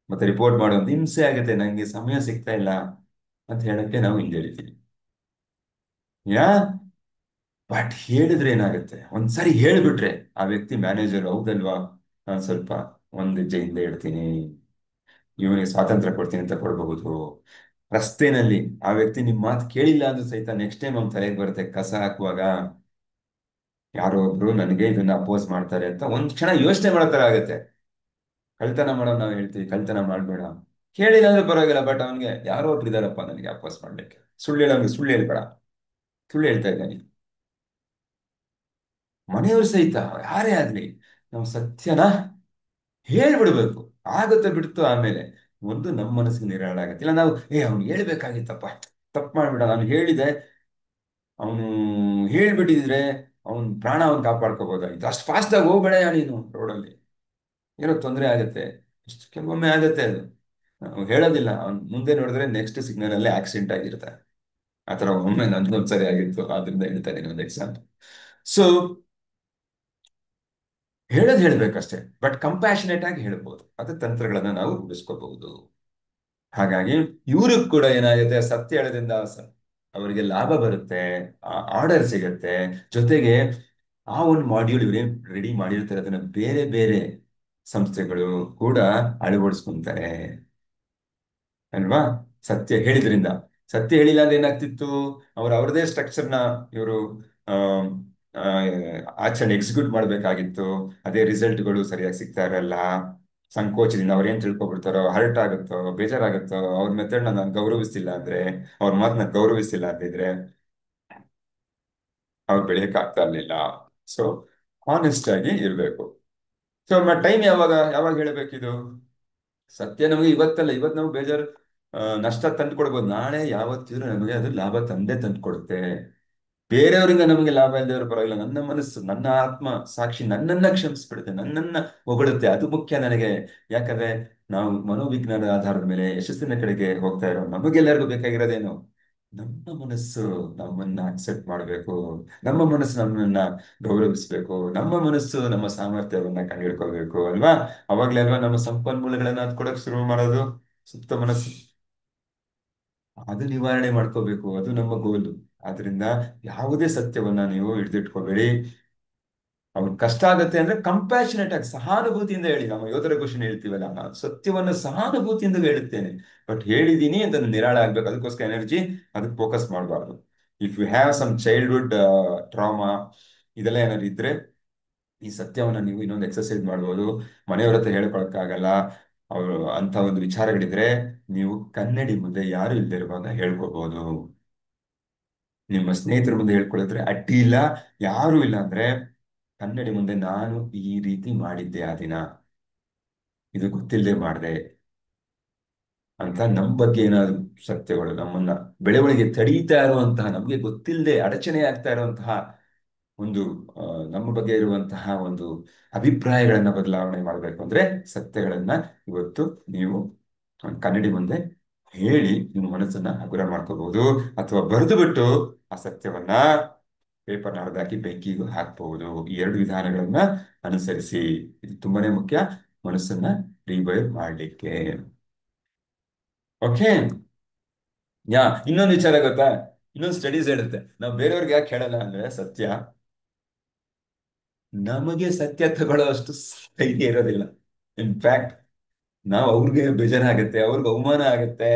ಮತ್ತೆ ರಿಪೋರ್ಟ್ ಮಾಡೋ ಹಿಂಸೆ ಆಗುತ್ತೆ, ನಂಗೆ ಸಮಯ ಸಿಗ್ತಾ ಇಲ್ಲ ಅಂತ ಹೇಳಕ್ಕೆ ನಾವು ಹಿಂಜರಿತೀವಿ. ಯಾ ಬಟ್ ಹೇಳಿದ್ರೆ ಏನಾಗುತ್ತೆ, ಒಂದ್ಸರಿ ಹೇಳ್ಬಿಟ್ರೆ ಆ ವ್ಯಕ್ತಿ ಮ್ಯಾನೇಜರ್ ಹೌದಲ್ವಾ, ನಾನು ಸ್ವಲ್ಪ ಒಂದ್ ಹೆಜ್ಜೆ ಹಿಂದೆ ಇಡ್ತೀನಿ, ಇವನಿಗೆ ಸ್ವಾತಂತ್ರ್ಯ ಕೊಡ್ತೀನಿ ಅಂತ ಕೊಡಬಹುದು. ರಸ್ತೆನಲ್ಲಿ ಆ ವ್ಯಕ್ತಿ ನಿಮ್ ಮಾತು ಕೇಳಿಲ್ಲ ಅಂದ್ರೂ ಸಹಿತ ನೆಕ್ಸ್ಟ್ ಟೈಮ್ ಅವ್ನ ತಲೆಗೆ ಬರುತ್ತೆ, ಕಸ ಹಾಕುವಾಗ ಯಾರೋ ಒಬ್ರು ನನಗೆ ಇದನ್ನ ಅಪೋಸ್ ಮಾಡ್ತಾರೆ ಅಂತ ಒಂದ್ ಕ್ಷಣ ಯೋಚನೆ ಮಾಡೋ ತರ ಆಗುತ್ತೆ. ಕಳ್ತನ ಮಾಡೋ ನಾವು ಹೇಳ್ತೀವಿ ಕಳ್ತನ ಮಾಡ್ಬೇಡ, ಕೇಳಿಲ್ಲ ಅಂದ್ರೆ ಪರವಾಗಿಲ್ಲ, ಬಟ್ ಅವನ್ಗೆ ಯಾರೋ ಒಬ್ರು ಇದಾರಪ್ಪ ನನಗೆ ಅಪೋಸ್ ಮಾಡ್ಲಿಕ್ಕೆ, ಸುಳ್ಳು ಹೇಳೋಂಗೆ ಸುಳ್ಳು ಹೇಳ್ಬೇಡ, ಸುಳ್ಳು ಹೇಳ್ತಾ ಇದ್ದಾನೆ. ಮನೆಯವರು ಸಹಿತ ಯಾರೇ ಆಗ್ಲಿ, ನಾವು ಸತ್ಯನ ಹೇಳ್ಬಿಡ್ಬೇಕು. ಆಗುತ್ತೆ ಬಿಡ್ತು ಆಮೇಲೆ, ಒಂದು ನಮ್ಮ ಮನಸ್ಸಿಗೆ ನಿರಾಳ ಆಗತ್ತೆ. ಇಲ್ಲ ನಾವು ಅವ್ನು ಹೇಳ್ಬೇಕಾಗಿತ್ತಪ್ಪ, ತಪ್ಪು ಮಾಡ್ಬಿಡ, ನಾನು ಹೇಳಿದೆ, ಅವನು ಹೇಳ್ಬಿಟ್ಟಿದ್ರೆ ಅವನ್ ಪ್ರಾಣ ಅವನ್ ಕಾಪಾಡ್ಕೋಬಹುದಾಗಿತ್ತು, ಅಷ್ಟು ಫಾಸ್ಟ್ ಆಗಿ ಹೋಗ್ಬೇಡ ನೀನು ರೋಡಲ್ಲಿ, ಏನೋ ತೊಂದರೆ ಆಗತ್ತೆ. ಅಷ್ಟು ಕೆಲವೊಮ್ಮೆ ಆಗತ್ತೆ ಅದು, ನಾವು ಹೇಳೋದಿಲ್ಲ, ಅವ್ನು ಮುಂದೆ ನೋಡಿದ್ರೆ ನೆಕ್ಸ್ಟ್ ಸಿಗ್ನಲ್ ಅಲ್ಲೇ ಆಕ್ಸಿಡೆಂಟ್ ಆಗಿರ್ತಾರೆ. ಆತರ ಒಮ್ಮೆ ನನ್ಗೊಂದ್ಸರಿ ಆಗಿತ್ತು, ಆದ್ರಿಂದ ಹೇಳ್ತಾ ಇದೀನಿ ಒಂದು ಎಕ್ಸಾಂಪಲ್. ಸೊ ಹೇಳ್ಬೇಕಷ್ಟೇ, ಬಟ್ ಕಂಪ್ಯಾಷನೇಟ್ ಆಗಿ ಹೇಳ್ಬೋದು, ಅದು ತಂತ್ರಗಳನ್ನ ನಾವು ರೂಢಿಸ್ಕೋಬಹುದು. ಹಾಗಾಗಿ ಇವ್ರಿಗೆ ಕೂಡ ಏನಾಗುತ್ತೆ, ಸತ್ಯ ಹೇಳೋದ್ರಿಂದ ಅವರಿಗೆ ಲಾಭ ಬರುತ್ತೆ, ಆರ್ಡರ್ ಸಿಗತ್ತೆ, ಜೊತೆಗೆ ಆ ಒಂದು ಮಾಡ್ಯೂಲ್ ಇವ್ರೇನ್ ರೆಡಿ ಮಾಡಿರ್ತಾರೆ ಅದನ್ನ ಬೇರೆ ಬೇರೆ ಸಂಸ್ಥೆಗಳು ಕೂಡ ಅಳವಡಿಸ್ಕೊಂತಾರೆ ಅಲ್ವಾ. ಸತ್ಯ ಹೇಳಿದ್ರಿಂದ, ಸತ್ಯ ಹೇಳಿಲ್ಲ ಅಂದ್ರೆ ಏನಾಗ್ತಿತ್ತು, ಅವ್ರದೇ ಸ್ಟ್ರಕ್ಚರ್ನ ಇವರು ಆಚರಣೆ ಎಕ್ಸಿಕ್ಯೂಟ್ ಮಾಡ್ಬೇಕಾಗಿತ್ತು, ಅದೇ ರಿಸಲ್ಟ್ಗಳು ಸರಿಯಾಗಿ ಸಿಗ್ತಾ ಇರಲ್ಲ, ಸಂಕೋಚದಿಂದ ಅವ್ರು ಏನ್ ತಿಳ್ಕೊಬಿಡ್ತಾರೋ, ಹರ್ಟ್ ಆಗುತ್ತೋ, ಬೇಜಾರಾಗುತ್ತೋ, ಅವ್ರ ಮೆಥಡ್ನ ನಾನು ಗೌರವಿಸ್ತಿಲ್ಲ ಅಂದ್ರೆ, ಅವ್ರ ಮಾತನ್ನ ಗೌರವಿಸ್ತಿಲ್ಲ ಅಂತಿದ್ರೆ ಅವ್ರು ಬೆಳೆಯಕ್ ಆಗ್ತಾ ಇರ್ಲಿಲ್ಲ. ಸೊ ಹಾನೆಸ್ಟ್ ಆಗಿ ಇರ್ಬೇಕು. ಸೊ ಟೈಮ್ ಯಾವಾಗ ಯಾವಾಗ ಹೇಳ್ಬೇಕಿದು, ಸತ್ಯ ನಮಗೆ ಇವತ್ತಲ್ಲ, ಇವತ್ತು ನಾವು ಬೇಜಾರು ನಷ್ಟ ತಂದು ಕೊಡ್ಬೋದು, ನಾಳೆ ಯಾವತ್ತಿದ್ರು ನಮಗೆ ಅದು ಲಾಭ ತಂದೆ ತಂದು ಕೊಡುತ್ತೆ. ಬೇರೆಯವರಿಂದ ನಮಗೆ ಲಾಭ ಇಲ್ಲದವ್ರು ಪರವಾಗಿಲ್ಲ, ನನ್ನ ಮನಸ್ಸು ನನ್ನ ಆತ್ಮ ಸಾಕ್ಷಿ ನನ್ನನ್ನ ಕ್ಷಮಿಸ್ಬಿಡುತ್ತೆ, ನನ್ನನ್ನ ಹೊಗಳುತ್ತೆ, ಅದು ಮುಖ್ಯ ನನಗೆ. ಯಾಕಂದ್ರೆ ನಾವು ಮನೋವಿಜ್ಞಾನದ ಆಧಾರದ ಮೇಲೆ ಯಶಸ್ಸಿನ ಕಡೆಗೆ ಹೋಗ್ತಾ ಇರೋ ನಮಗೆಲ್ಲರಿಗೂ ಬೇಕಾಗಿರೋದೇನು, ನಮ್ಮ ಮನಸ್ಸು ನಮ್ಮನ್ನ ಅಕ್ಸೆಪ್ಟ್ ಮಾಡಬೇಕು, ನಮ್ಮ ಮನಸ್ಸು ನಮ್ಮನ್ನ ಗೌರವಿಸ್ಬೇಕು, ನಮ್ಮ ಮನಸ್ಸು ನಮ್ಮ ಸಾಮರ್ಥ್ಯವನ್ನ ಕಂಡುಹಿಡ್ಕೋಬೇಕು ಅಲ್ವಾ. ಅವಾಗ್ಲೇ ಅಲ್ವಾ ನಮ್ಮ ಸಂಪನ್ಮೂಲಗಳನ್ನ ಅದ್ ಕೊಡಕ್ ಶುರು ಮಾಡೋದು, ಸುಪ್ತ ಮನಸ್ಸು. ಅದು ನಿವಾರಣೆ ಮಾಡ್ಕೋಬೇಕು, ಅದು ನಮ್ಮ ಗೋಲು. ಆದ್ರಿಂದ ಯಾವುದೇ ಸತ್ಯವನ್ನ ನೀವು ಹಿಡಿದಿಟ್ಕೋಬೇಡಿ. ಅವ್ರಿಗೆ ಕಷ್ಟ ಆಗತ್ತೆ ಅಂದ್ರೆ ಕಂಪ್ಯಾಷನೇಟ್ ಆಗಿ ಸಹಾನುಭೂತಿಯಿಂದ ಹೇಳಿ. ನಾವು ಯೋಧರ ಘೋಷಣೆ ಹೇಳ್ತೀವಲ್ಲ, ನಾನು ಸತ್ಯವನ್ನ ಸಹಾನುಭೂತಿಯಿಂದ ಹೇಳುತ್ತೇನೆ, ಬಟ್ ಹೇಳಿದೀನಿ ಅಂತ ನಿರಾಳ ಆಗ್ಬೇಕು, ಅದಕ್ಕೋಸ್ಕರ ಎನರ್ಜಿ ಅದಕ್ಕೆ ಫೋಕಸ್ ಮಾಡಬಾರ್ದು. If you have some childhood trauma ಇದೆಲ್ಲ ಏನಾದ್ರು ಇದ್ರೆ, ಈ ಸತ್ಯವನ್ನ ನೀವು ಇನ್ನೊಂದು ಎಕ್ಸರ್ಸೈಸ್ ಮಾಡ್ಬೋದು. ಮನೆಯವ್ರ ಹತ್ರ ಹೇಳ್ಕೊಳಕ್ಕಾಗಲ್ಲ, ಅವರು ಅಂತ ಒಂದು ವಿಚಾರಗಳಿದ್ರೆ ನೀವು ಕನ್ನಡಿ ಮುಂದೆ ಯಾರು ಇಲ್ಲದೆ ಇರುವಾಗ ಹೇಳ್ಕೋಬಹುದು. ನಿಮ್ಮ ಸ್ನೇಹಿತರ ಮುಂದೆ ಹೇಳ್ಕೊಳ್ಳಿದ್ರೆ ಅಡ್ಡಿ ಇಲ್ಲ. ಯಾರು ಇಲ್ಲ ಅಂದ್ರೆ ಕನ್ನಡಿ ಮುಂದೆ ನಾನು ಈ ರೀತಿ ಮಾಡಿದ್ದೆ ಆ ದಿನ, ಇದು ಗೊತ್ತಿಲ್ಲದೆ ಮಾಡಿದೆ ಅಂತ ನಮ್ಮ ಬಗ್ಗೆ ಏನಾದ್ರು ಸತ್ಯಗಳು ನಮ್ಮನ್ನ ಬೆಳವಣಿಗೆ ತಡೀತಾ ಇರುವಂತಹ, ನಮಗೆ ಗೊತ್ತಿಲ್ಲದೆ ಅಡಚಣೆ ಆಗ್ತಾ ಇರುವಂತಹ ಒಂದು ಆ, ನಮ್ಮ ಬಗ್ಗೆ ಇರುವಂತಹ ಒಂದು ಅಭಿಪ್ರಾಯಗಳನ್ನ ಬದಲಾವಣೆ ಮಾಡಬೇಕು ಅಂದ್ರೆ ಸತ್ಯಗಳನ್ನ ಇವತ್ತು ನೀವು ಕನ್ನಡಿ ಮುಂದೆ ಹೇಳಿ ನಿಮ್ಮ ಮನಸ್ಸನ್ನ ಹಗುರ ಮಾಡ್ಕೋಬಹುದು. ಅಥವಾ ಬರೆದು ಬಿಟ್ಟು ಆ ಸತ್ಯವನ್ನ ಪೇಪರ್ನ ಹೊಡೆದಾಕಿ ಬೆಂಕಿಗೂ ಹಾಕ್ಬಹುದು. ಈ ಎರಡು ವಿಧಾನಗಳನ್ನ ಅನುಸರಿಸಿ. ಇದು ತುಂಬಾನೇ ಮುಖ್ಯ ಮನಸ್ಸನ್ನ ರಿವೈವ್ ಮಾಡ್ಲಿಕ್ಕೆ. ಓಕೆ. ಇನ್ನೊಂದು ವಿಚಾರ ಗೊತ್ತಾ, ಇನ್ನೊಂದು ಸ್ಟಡೀಸ್ ಹೇಳುತ್ತೆ ನಾವು ಬೇರೆಯವ್ರಿಗೆ ಯಾಕೆ ಹೇಳಲ್ಲ ಅಂದ್ರೆ ಸತ್ಯ, ನಮಗೆ ಸತ್ಯ ತಗೊಳ್ಳೋ ಅಷ್ಟು ಧೈರ್ಯ ಇರೋದಿಲ್ಲ. ಇನ್ಫ್ಯಾಕ್ಟ್ ನಾವು ಅವ್ರಿಗೆ ಬೇಜಾರಾಗತ್ತೆ, ಅವ್ರಿಗೆ ಅವಮಾನ ಆಗತ್ತೆ,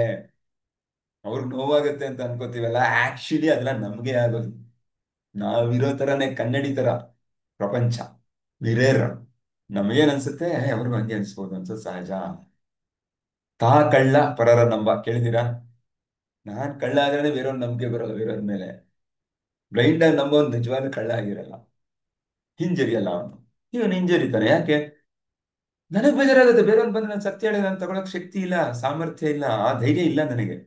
ಅವ್ರಿಗೆ ನೋವಾಗತ್ತೆ ಅಂತ ಅನ್ಕೋತೀವಲ್ಲ, ಆಕ್ಚುಲಿ ಅದೆಲ್ಲ ನಮ್ಗೆ ಆಗೋದು. ನಾವಿರೋ ತರನೇ ಕನ್ನಡಿ ತರ ಪ್ರಪಂಚ ಮಿರೇರ್. ನಮಗೇನ್ ಅನ್ಸುತ್ತೆ ಅವ್ರಿಗೂ ಹಂಗೆ ಅನ್ಸ್ಬೋದು ಅನ್ಸೋದು ಸಹಜ. ತಾ ಕಳ್ಳ ಪರರ ನಂಬ ಕೇಳಿದೀರಾ? ನಾನ್ ಕಳ್ಳ ಆದ್ರೆ ಬೇರೆಯವ್ರ ನಂಬಿಕೆ ಬರೋಲ್ಲ ಬೇರೆಯವ್ರ ಮೇಲೆ. ಬ್ಲೈಂಡ್ ಆಗಿ ನಂಬೋನ್ ನಿಜವಾಗ್ಲೂ ಕಳ್ಳ ಆಗಿರಲ್ಲ, ಹಿಂಜರಿಯಲ್ಲ ಅವನು. ಇವನು ಹಿಂಜರಿತಾನೆ ಯಾಕೆ? ನನಗ್ ಬೇಜಾರಾಗುತ್ತೆ ಬೇರೆಯವ್ರು ಬಂದು ನಾನು ಸತ್ಯ ಹೇಳಿ ನಾನು ತಗೊಳಕ್ ಶಕ್ತಿ ಇಲ್ಲ, ಸಾಮರ್ಥ್ಯ ಇಲ್ಲ, ಆ ಧೈರ್ಯ ಇಲ್ಲ ನನಗೆ.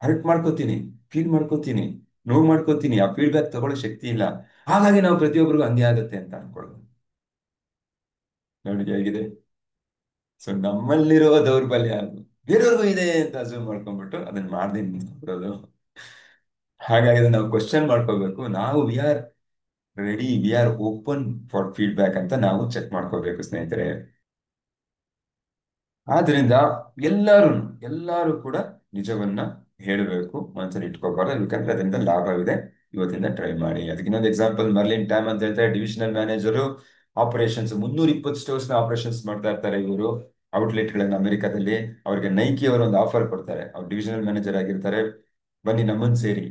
ಹರ್ಟ್ ಮಾಡ್ಕೋತೀನಿ, ಫೀಲ್ ಮಾಡ್ಕೋತೀನಿ, ನೋವು ಮಾಡ್ಕೋತೀನಿ, ಆ ಫೀಡ್ಬ್ಯಾಕ್ ತಗೊಳ್ಳೋ ಶಕ್ತಿ ಇಲ್ಲ. ಹಾಗಾಗಿ ನಾವು ಪ್ರತಿಯೊಬ್ಬರಿಗೂ ಹಂಗೆ ಆಗುತ್ತೆ ಅಂತ ಅನ್ಕೊಳ್ಳೋದು. ನೋಡಿ ಹೇಗಿದೆ. ಸೊ ನಮ್ಮಲ್ಲಿರೋ ದೌರ್ಬಲ್ಯ ಅದು ಬೇರೆಯವ್ರಿಗೂ ಇದೆ ಅಂತ ಅಸ್ಯೂಮ್ ಮಾಡ್ಕೊಂಡ್ಬಿಟ್ಟು ಅದನ್ನ ಮಾಡ್ದೆ ನಿಂತ್ಬಿಡೋದು. ಹಾಗಾಗಿ ಅದನ್ನ ನಾವು ಕ್ವಶನ್ ಮಾಡ್ಕೋಬೇಕು. ನಾವು we are ready, we are open for feedback ಅಂತ ನಾವು ಚೆಕ್ ಮಾಡ್ಕೋಬೇಕು ಸ್ನೇಹಿತರೆ. ಆದ್ರಿಂದ ಎಲ್ಲರೂ ಎಲ್ಲರೂ ಕೂಡ ನಿಜವನ್ನ ಹೇಳಬೇಕು, ಮನಸ್ಸಲ್ಲಿ ಇಟ್ಕೋಬಾರ್ದು. ಯಾಕಂದ್ರೆ ಅದರಿಂದ ಲಾಭವಿದೆ. ಇವತ್ತಿಂದ ಟ್ರೈ ಮಾಡಿ. ಅದಕ್ಕೆ ಇನ್ನೊಂದು ಎಕ್ಸಾಂಪಲ್, ಮರ್ಲಿನ್ ಟ್ಯಾಮ್ ಅಂತ ಹೇಳ್ತಾರೆ, ಡಿವಿಷನಲ್ ಮ್ಯಾನೇಜರು, ಆಪರೇಷನ್ಸ್ 320 ಸ್ಟೋರ್ಸ್ ನ ಆಪರೇಷನ್ಸ್ ಮಾಡ್ತಾ ಇರ್ತಾರೆ ಇವರು, ಔಟ್ಲೆಟ್ಗಳನ್ನ ಅಮೆರಿಕಾದಲ್ಲಿ. ಅವ್ರಿಗೆ ನೈಕಿ ಅವರು ಒಂದು ಆಫರ್ ಕೊಡ್ತಾರೆ, ಅವ್ರು ಡಿವಿಷನಲ್ ಮ್ಯಾನೇಜರ್ ಆಗಿರ್ತಾರೆ. ಬನ್ನಿ ನಮ್ಮನ್ ಸೇರಿ,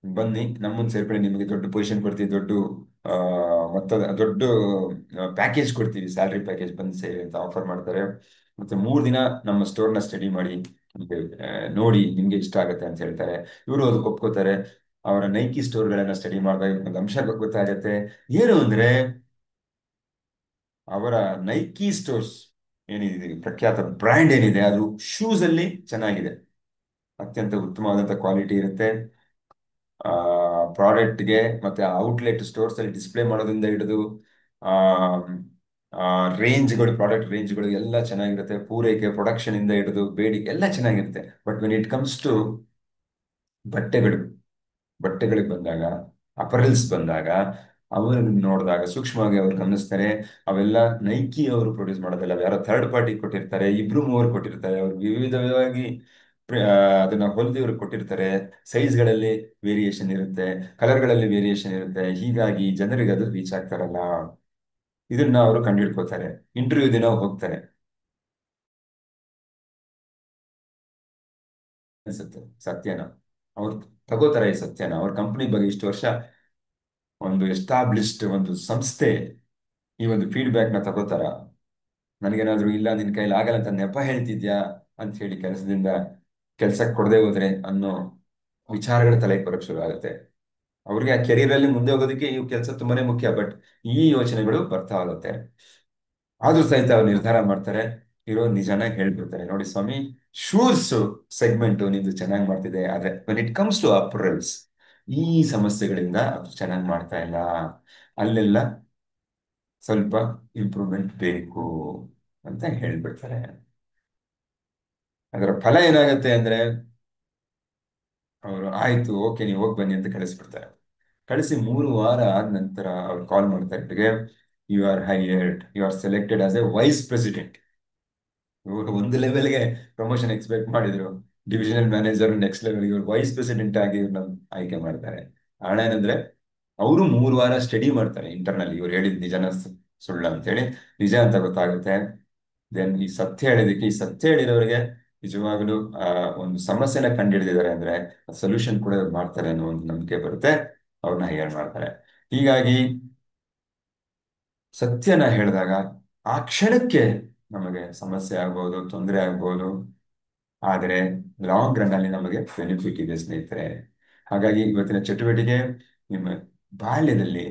ಬನ್ನಿ ನಮ್ಮನ್ನ ಸೇರ್ಕೊಳ್ಳಿ, ನಿಮಗೆ ದೊಡ್ಡ ಪೊಸಿಷನ್ ಕೊಡ್ತೀವಿ, ದೊಡ್ಡ ಆ, ಮೊತ್ತದ ದೊಡ್ಡ ಪ್ಯಾಕೇಜ್ ಕೊಡ್ತೀವಿ, ಸ್ಯಾಲ್ರಿ ಪ್ಯಾಕೇಜ್, ಬಂದು ಸೇರಿ ಅಂತ ಆಫರ್ ಮಾಡ್ತಾರೆ. ಮತ್ತೆ 3 ದಿನ ನಮ್ಮ ಸ್ಟೋರ್ನ ಸ್ಟಡಿ ಮಾಡಿ ನಿಮ್ಗೆ, ನೋಡಿ ನಿಮ್ಗೆ ಇಷ್ಟ ಆಗುತ್ತೆ ಅಂತ ಹೇಳ್ತಾರೆ. ಇವರು ಅದಕ್ಕೆ ಒಪ್ಕೋತಾರೆ. ಅವರ ನೈಕಿ ಸ್ಟೋರ್ಗಳನ್ನ ಸ್ಟಡಿ ಮಾಡಿದಾಗ ಒಂದು ಅಂಶ ಗೊತ್ತಾಗತ್ತೆ. ಏನು ಅಂದ್ರೆ ಅವರ ನೈಕಿ ಸ್ಟೋರ್ಸ್ ಏನಿದೆ, ಪ್ರಖ್ಯಾತ ಬ್ರ್ಯಾಂಡ್ ಏನಿದೆ, ಅದು ಶೂಸ್ ಅಲ್ಲಿ ಚೆನ್ನಾಗಿದೆ, ಅತ್ಯಂತ ಉತ್ತಮವಾದಂಥ ಕ್ವಾಲಿಟಿ ಇರುತ್ತೆ. ಪ್ರಾಡಕ್ಟ್ಗೆ ಮತ್ತೆ ಔಟ್ಲೆಟ್ ಸ್ಟೋರ್ಸ್ ಅಲ್ಲಿ ಡಿಸ್ಪ್ಲೇ ಮಾಡೋದ್ರಿಂದ ಹಿಡಿದು ಆ ರೇಂಜ್ಗಳು, ಪ್ರಾಡಕ್ಟ್ ರೇಂಜ್ಗಳು ಎಲ್ಲ ಚೆನ್ನಾಗಿರುತ್ತೆ. ಪೂರೈಕೆ, ಪ್ರೊಡಕ್ಷನ್ ಇಂದ ಹಿಡಿದು ಬೇಡಿಕೆ ಎಲ್ಲ ಚೆನ್ನಾಗಿರುತ್ತೆ. But when it comes to ಬಟ್ಟೆಗಳು, ಬಟ್ಟೆಗಳಿಗೆ ಬಂದಾಗ, ಅಪರಲ್ಸ್ ಬಂದಾಗ, ಅವ್ರನ್ನ ನೋಡಿದಾಗ ಸೂಕ್ಷ್ಮವಾಗಿ ಅವ್ರು ಗಮನಿಸ್ತಾರೆ. ಅವೆಲ್ಲ ನೈಕಿ ಅವರು ಪ್ರೊಡ್ಯೂಸ್ ಮಾಡೋದಲ್ಲ, ಯಾರೋ ಥರ್ಡ್ ಪಾರ್ಟಿ ಕೊಟ್ಟಿರ್ತಾರೆ, ಇಬ್ರು ಮೂವರು ಕೊಟ್ಟಿರ್ತಾರೆ. ಅವ್ರು ವಿವಿಧವಾಗಿ ಅದನ್ನ ಹೊಲ್ದಿ ಅವ್ರಿಗೆ ಕೊಟ್ಟಿರ್ತಾರೆ. ಸೈಜ್ಗಳಲ್ಲಿ ವೇರಿಯೇಷನ್ ಇರುತ್ತೆ, ಕಲರ್ಗಳಲ್ಲಿ ವೇರಿಯೇಷನ್ ಇರುತ್ತೆ. ಹೀಗಾಗಿ ಜನರಿಗೆ ಅದು ರೀಚ್ ಆಗ್ತಾರಲ್ಲ, ಇದನ್ನ ಅವರು ಕಂಡುಹಿಡ್ಕೋತಾರೆ. ಇಂಟರ್ವ್ಯೂ ದಿನ ಹೋಗ್ತಾರೆ, ಅನ್ಸುತ್ತೆ ಸತ್ಯನ ಅವ್ರು ತಗೋತಾರೆ. ಈ ಸತ್ಯನ ಅವ್ರ ಕಂಪ್ನಿ ಬಗ್ಗೆ ಇಷ್ಟು ವರ್ಷ ಒಂದು ಎಸ್ಟಾಬ್ಲಿಷ್ಡ್ ಒಂದು ಸಂಸ್ಥೆ ಈ ಒಂದು ಫೀಡ್ಬ್ಯಾಕ್ ನ ತಗೋತಾರ? ನನಗೇನಾದ್ರೂ ಇಲ್ಲ ನಿನ್ ಕೈಲಿ ಆಗಲ್ಲ ಅಂತ ನೆಪ ಹೇಳ್ತಿದ್ಯಾ ಅಂತ ಹೇಳಿ ಕೆಲ್ಸಕ್ಕೆ ಕೊಡದೆ ಹೋದ್ರೆ ಅನ್ನೋ ವಿಚಾರಗಳ ತಲೆಗೆ ಬರೋಕ್ ಶುರು ಆಗುತ್ತೆ. ಅವ್ರಿಗೆ ಆ ಕೆರಿಯರ್ ಅಲ್ಲಿ ಮುಂದೆ ಹೋಗೋದಕ್ಕೆ ಈ ಕೆಲಸ ತುಂಬಾನೇ ಮುಖ್ಯ. ಬಟ್ ಈ ಯೋಚನೆಗಳು ಬರ್ತಾ ಹೋಗುತ್ತೆ. ಆದ್ರೂ ಸಹಿತ ಅವ್ರು ನಿರ್ಧಾರ ಮಾಡ್ತಾರೆ, ಇರೋ ನಿಜಾನ ಹೇಳ್ಬಿಡ್ತಾರೆ. ನೋಡಿ ಸ್ವಾಮಿ, ಶೂಸ್ ಸೆಗ್ಮೆಂಟ್ ನಿಮ್ದು ಚೆನ್ನಾಗಿ ಮಾಡ್ತಿದೆ, ಆದ್ರೆ ವೆನ್ ಇಟ್ ಕಮ್ಸ್ ಟು ಅಪರಲ್ಸ್ ಈ ಸಮಸ್ಯೆಗಳಿಂದ ಅದು ಚೆನ್ನಾಗಿ ಮಾಡ್ತಾ ಇಲ್ಲ, ಅಲ್ಲೆಲ್ಲ ಸ್ವಲ್ಪ ಇಂಪ್ರೂವ್ಮೆಂಟ್ ಬೇಕು ಅಂತ ಹೇಳ್ಬಿಡ್ತಾರೆ. ಅದರ ಫಲ ಏನಾಗುತ್ತೆ ಅಂದ್ರೆ ಅವರು ಆಯ್ತು ಓಕೆ ನೀವು ಹೋಗಿ ಬನ್ನಿ ಅಂತ ಕಳಿಸ್ಬಿಡ್ತಾರೆ. ಕಳಿಸಿ 3 ವಾರ ಆದ ನಂತರ ಅವ್ರು ಕಾಲ್ ಮಾಡ್ತಾರೆ ಇವ್ರಿಗೆ, you are hired, you are selected as a vice president. ಇವರು ಒಂದು ಲೆವೆಲ್ಗೆ ಪ್ರಮೋಷನ್ ಎಕ್ಸ್ಪೆಕ್ಟ್ ಮಾಡಿದ್ರು, ಡಿವಿಷನಲ್ ಮ್ಯಾನೇಜರ್ ನೆಕ್ಸ್ಟ್ ಲೆವೆಲ್, ಇವ್ರು ವೈಸ್ ಪ್ರೆಸಿಡೆಂಟ್ ಆಗಿ ಇವ್ರನ್ನ ಆಯ್ಕೆ ಮಾಡ್ತಾರೆ. ಕಾರಣ ಏನಂದ್ರೆ ಅವರು 3 ವಾರ ಸ್ಟಡಿ ಮಾಡ್ತಾರೆ ಇಂಟರ್ನಲ್ಲಿ, ಇವ್ರು ಹೇಳಿದ್ ನಿಜನ ಸುಳ್ಳ ಅಂತೇಳಿ. ನಿಜ ಅಂತ ಗೊತ್ತಾಗುತ್ತೆ. ದೆನ್ ಈ ಸತ್ಯ ಹೇಳಿದಕ್ಕೆ, ಈ ಸತ್ಯ ಹೇಳಿದವರಿಗೆ ನಿಜವಾಗ್ಲೂ ಒಂದು ಸಮಸ್ಯೆನ ಕಂಡು ಹಿಡಿದಿದ್ದಾರೆ ಅಂದ್ರೆ ಸೊಲ್ಯೂಷನ್ ಕೂಡ ಇವ್ರು ಮಾಡ್ತಾರೆ ಅನ್ನೋ ಒಂದು ನಂಬಿಕೆ ಬರುತ್ತೆ, ಅವ್ರನ್ನ ಹೈಯರ್ ಮಾಡ್ತಾರೆ. ಹೀಗಾಗಿ ಸತ್ಯನ ಹೇಳಿದಾಗ ಆ ಕ್ಷಣಕ್ಕೆ ನಮಗೆ ಸಮಸ್ಯೆ ಆಗ್ಬೋದು, ತೊಂದರೆ ಆಗ್ಬೋದು. ಆದರೆ ಲಾಂಗ್ ರನ್ ಅಲ್ಲಿ ನಮಗೆ ಬೆನಿಫಿಟ್ ಇದೆ ಸ್ನೇಹಿತರೆ. ಹಾಗಾಗಿ ಇವತ್ತಿನ ಚಟುವಟಿಕೆ ನಿಮ್ಮ ಬಾಲ್ಯದಲ್ಲಿ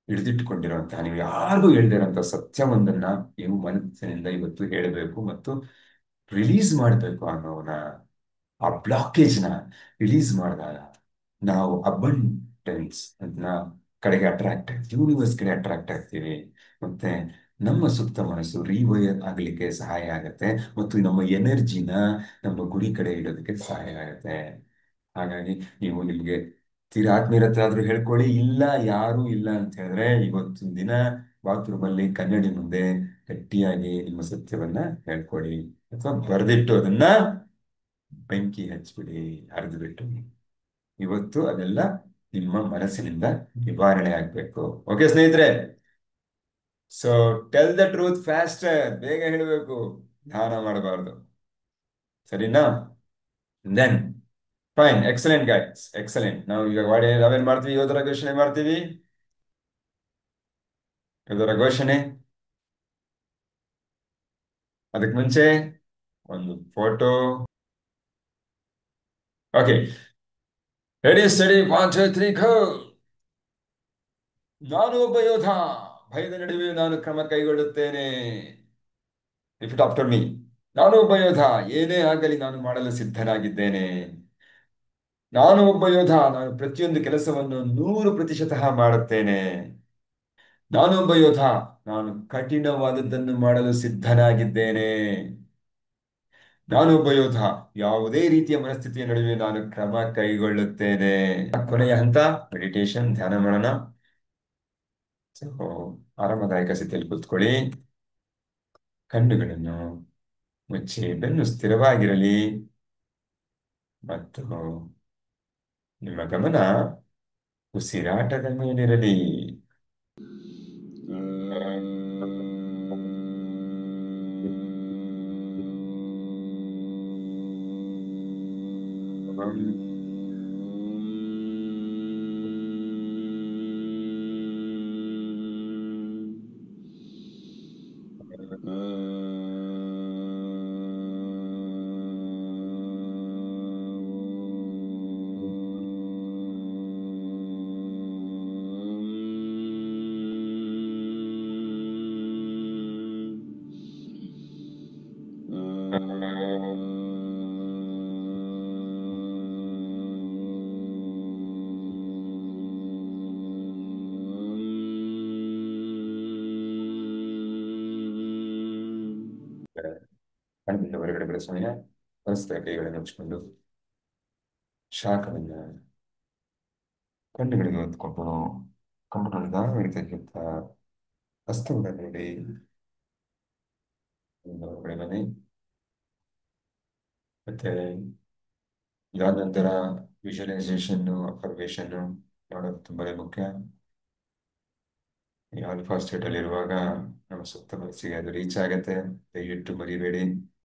ಹಿಡಿದಿಟ್ಟುಕೊಂಡಿರುವಂತಹ, ನೀವು ಯಾರಿಗೂ ಹೇಳ್ದಿರೋಂಥ ಸತ್ಯವೊಂದನ್ನ ನೀವು ಮನಸ್ಸಿನಿಂದ ಇವತ್ತು ಹೇಳಬೇಕು ಮತ್ತು ರಿಲೀಸ್ ಮಾಡಬೇಕು ಅನ್ನೋನ, ಆ ಬ್ಲಾಕೇಜ್ನ ರಿಲೀಸ್ ಮಾಡಿದಾಗ ನಾವು ಅಬಂಡೆನ್ಸ್ ಅದನ್ನ ಕಡೆಗೆ ಅಟ್ರಾಕ್ಟ್ ಆಗ್ತೀವಿ, ಯೂನಿವರ್ಸ್ ಕಡೆ ಅಟ್ರಾಕ್ಟ್ ಆಗ್ತೀವಿ. ಮತ್ತೆ ನಮ್ಮ ಸುಪ್ತ ಮನಸ್ಸು ರೀವೈರ್ ಆಗಲಿಕ್ಕೆ ಸಹಾಯ ಆಗುತ್ತೆ ಮತ್ತು ನಮ್ಮ ಎನರ್ಜಿನ ನಮ್ಮ ಗುರಿ ಕಡೆ ಇಡೋದಕ್ಕೆ ಸಹಾಯ ಆಗುತ್ತೆ. ಹಾಗಾಗಿ ನೀವು ನಿಮ್ಗೆ ತೀರಾ ಆತ್ಮೀಯರ ಹತ್ರ ಆದ್ರೂ ಹೇಳ್ಕೊಳ್ಳಿ. ಇಲ್ಲ, ಯಾರೂ ಇಲ್ಲ ಅಂತ ಹೇಳಿದ್ರೆ ಇವತ್ತಿನ ದಿನ ಬಾತ್ರೂಮ್ ಅಲ್ಲಿ ಕನ್ನಡಿ ಮುಂದೆ ಗಟ್ಟಿಯಾಗಿ ನಿಮ್ಮ ಸತ್ಯವನ್ನ ಹೇಳ್ಕೊಳ್ಳಿ, ಅಥವಾ ಬರೆದಿಟ್ಟು ಅದನ್ನ ಬೆಂಕಿ ಹಚ್ಬಿಡಿ, ಅರ್ದು ಬಿಟ್ಟು. ಇವತ್ತು ಅದೆಲ್ಲ ನಿಮ್ಮ ಮನಸ್ಸಿನಿಂದ ನಿವಾರಣೆ ಆಗ್ಬೇಕು. ಓಕೆ ಸ್ನೇಹಿತರೆ, so tell the truth faster, ಬೇಗ ಹೇಳಬೇಕು, ಧ್ಯಾನ ಮಾಡಬಾರ್ದು. ಸರಿನಾ? Then fine, excellent guides, excellent. ನಾವು ಈಗ ನಾವೇನ್ ಮಾಡ್ತೀವಿ, ಯೋಧರ ಘೋಷಣೆ ಮಾಡ್ತೀವಿ. ಯೋಧರ ಘೋಷಣೆ ಅದಕ್ಕೆ ಮುಂಚೆ ಒಂದು ಫೋಟೋ. ಓಕೆ, ರೆಡಿ ಸ್ಟಡಿ 1 2 3 ಗೋ. ನಾನು ಒಬ್ಬ ಯೋಧ, ಭಯದ ನಡುವೆಯೂ ನಾನು ಕ್ರಮ ಕೈಗೊಳ್ಳುತ್ತೇನೆ. Repeat after me. ನಾನು ಒಬ್ಬ ಯೋಧ, ಏನೇ ಆಗಲಿ ನಾನು ಮಾಡಲು ಸಿದ್ಧನಾಗಿದ್ದೇನೆ. ನಾನು ಒಬ್ಬ ಯೋಧ, ನಾನು ಪ್ರತಿಯೊಂದು ಕೆಲಸವನ್ನು 100% ಮಾಡುತ್ತೇನೆ. ನಾನು ಒಬ್ಬ ಯೋಧ, ನಾನು ಕಠಿಣವಾದದ್ದನ್ನು ಮಾಡಲು ಸಿದ್ಧನಾಗಿದ್ದೇನೆ. ನಾನು ಒಬ್ಬ ಯೋಧ, ಯಾವುದೇ ರೀತಿಯ ಮನಸ್ಥಿತಿಯ ನಡುವೆ ನಾನು ಕ್ರಮ ಕೈಗೊಳ್ಳುತ್ತೇನೆ. ಕೊನೆಯ ಹಂತ ಮೆಡಿಟೇಷನ್, ಧ್ಯಾನ ಮಾಡೋಣ. ಸೊ ಆರಾಮದಾಯಕ ಸ್ಥಿತಿಯಲ್ಲಿ ಕೂತ್ಕೊಳ್ಳಿ, ಕಣ್ಣುಗಳನ್ನು ಮುಚ್ಚಿ, ಬೆನ್ನು ಸ್ಥಿರವಾಗಿರಲಿ ಮತ್ತು ನಿಮ್ಮ ಗಮನ ಉಸಿರಾಟದ ಮೇಲಿರಲಿ. ಕಣ್ಣಿಂದ ಹೊರಗಡೆ ಬೆಳೆಸೋಣ. ಪರಸ್ಪರ ಕೈಗಳನ್ನು ಹಂಚಿಕೊಂಡು ಶಾಖವನ್ನು ಕಣ್ಣುಗಳಿಗೆ ಹೊತ್ಕೊಂಡು ಕಣ್ಣುಗಳು ನಿಧಾನವಾಗಿರ್ತಕ್ಕಂಥ ಹಸ್ತವನ್ನು ನೋಡಿ ಹೊರಗಡೆ ಬನ್ನಿ. ಮತ್ತೆ ಇದಾದ ನಂತರ ವಿಜುವಲೈಸೇಷನ್, ಅಬ್ಸರ್ವೇಷನ್ ಮಾಡೋದು ತುಂಬಾ ಮುಖ್ಯ. ಈ ಆಲ್ಫಾ ಸ್ಟೇಟ್ ಅಲ್ಲಿ ಇರುವಾಗ ನಮ್ಮ ಸುತ್ತ ಮನಸ್ಸಿಗೆ ಅದು ರೀಚ್ ಆಗತ್ತೆ, ದಯವಿಟ್ಟು ಮರಿಬೇಡಿ.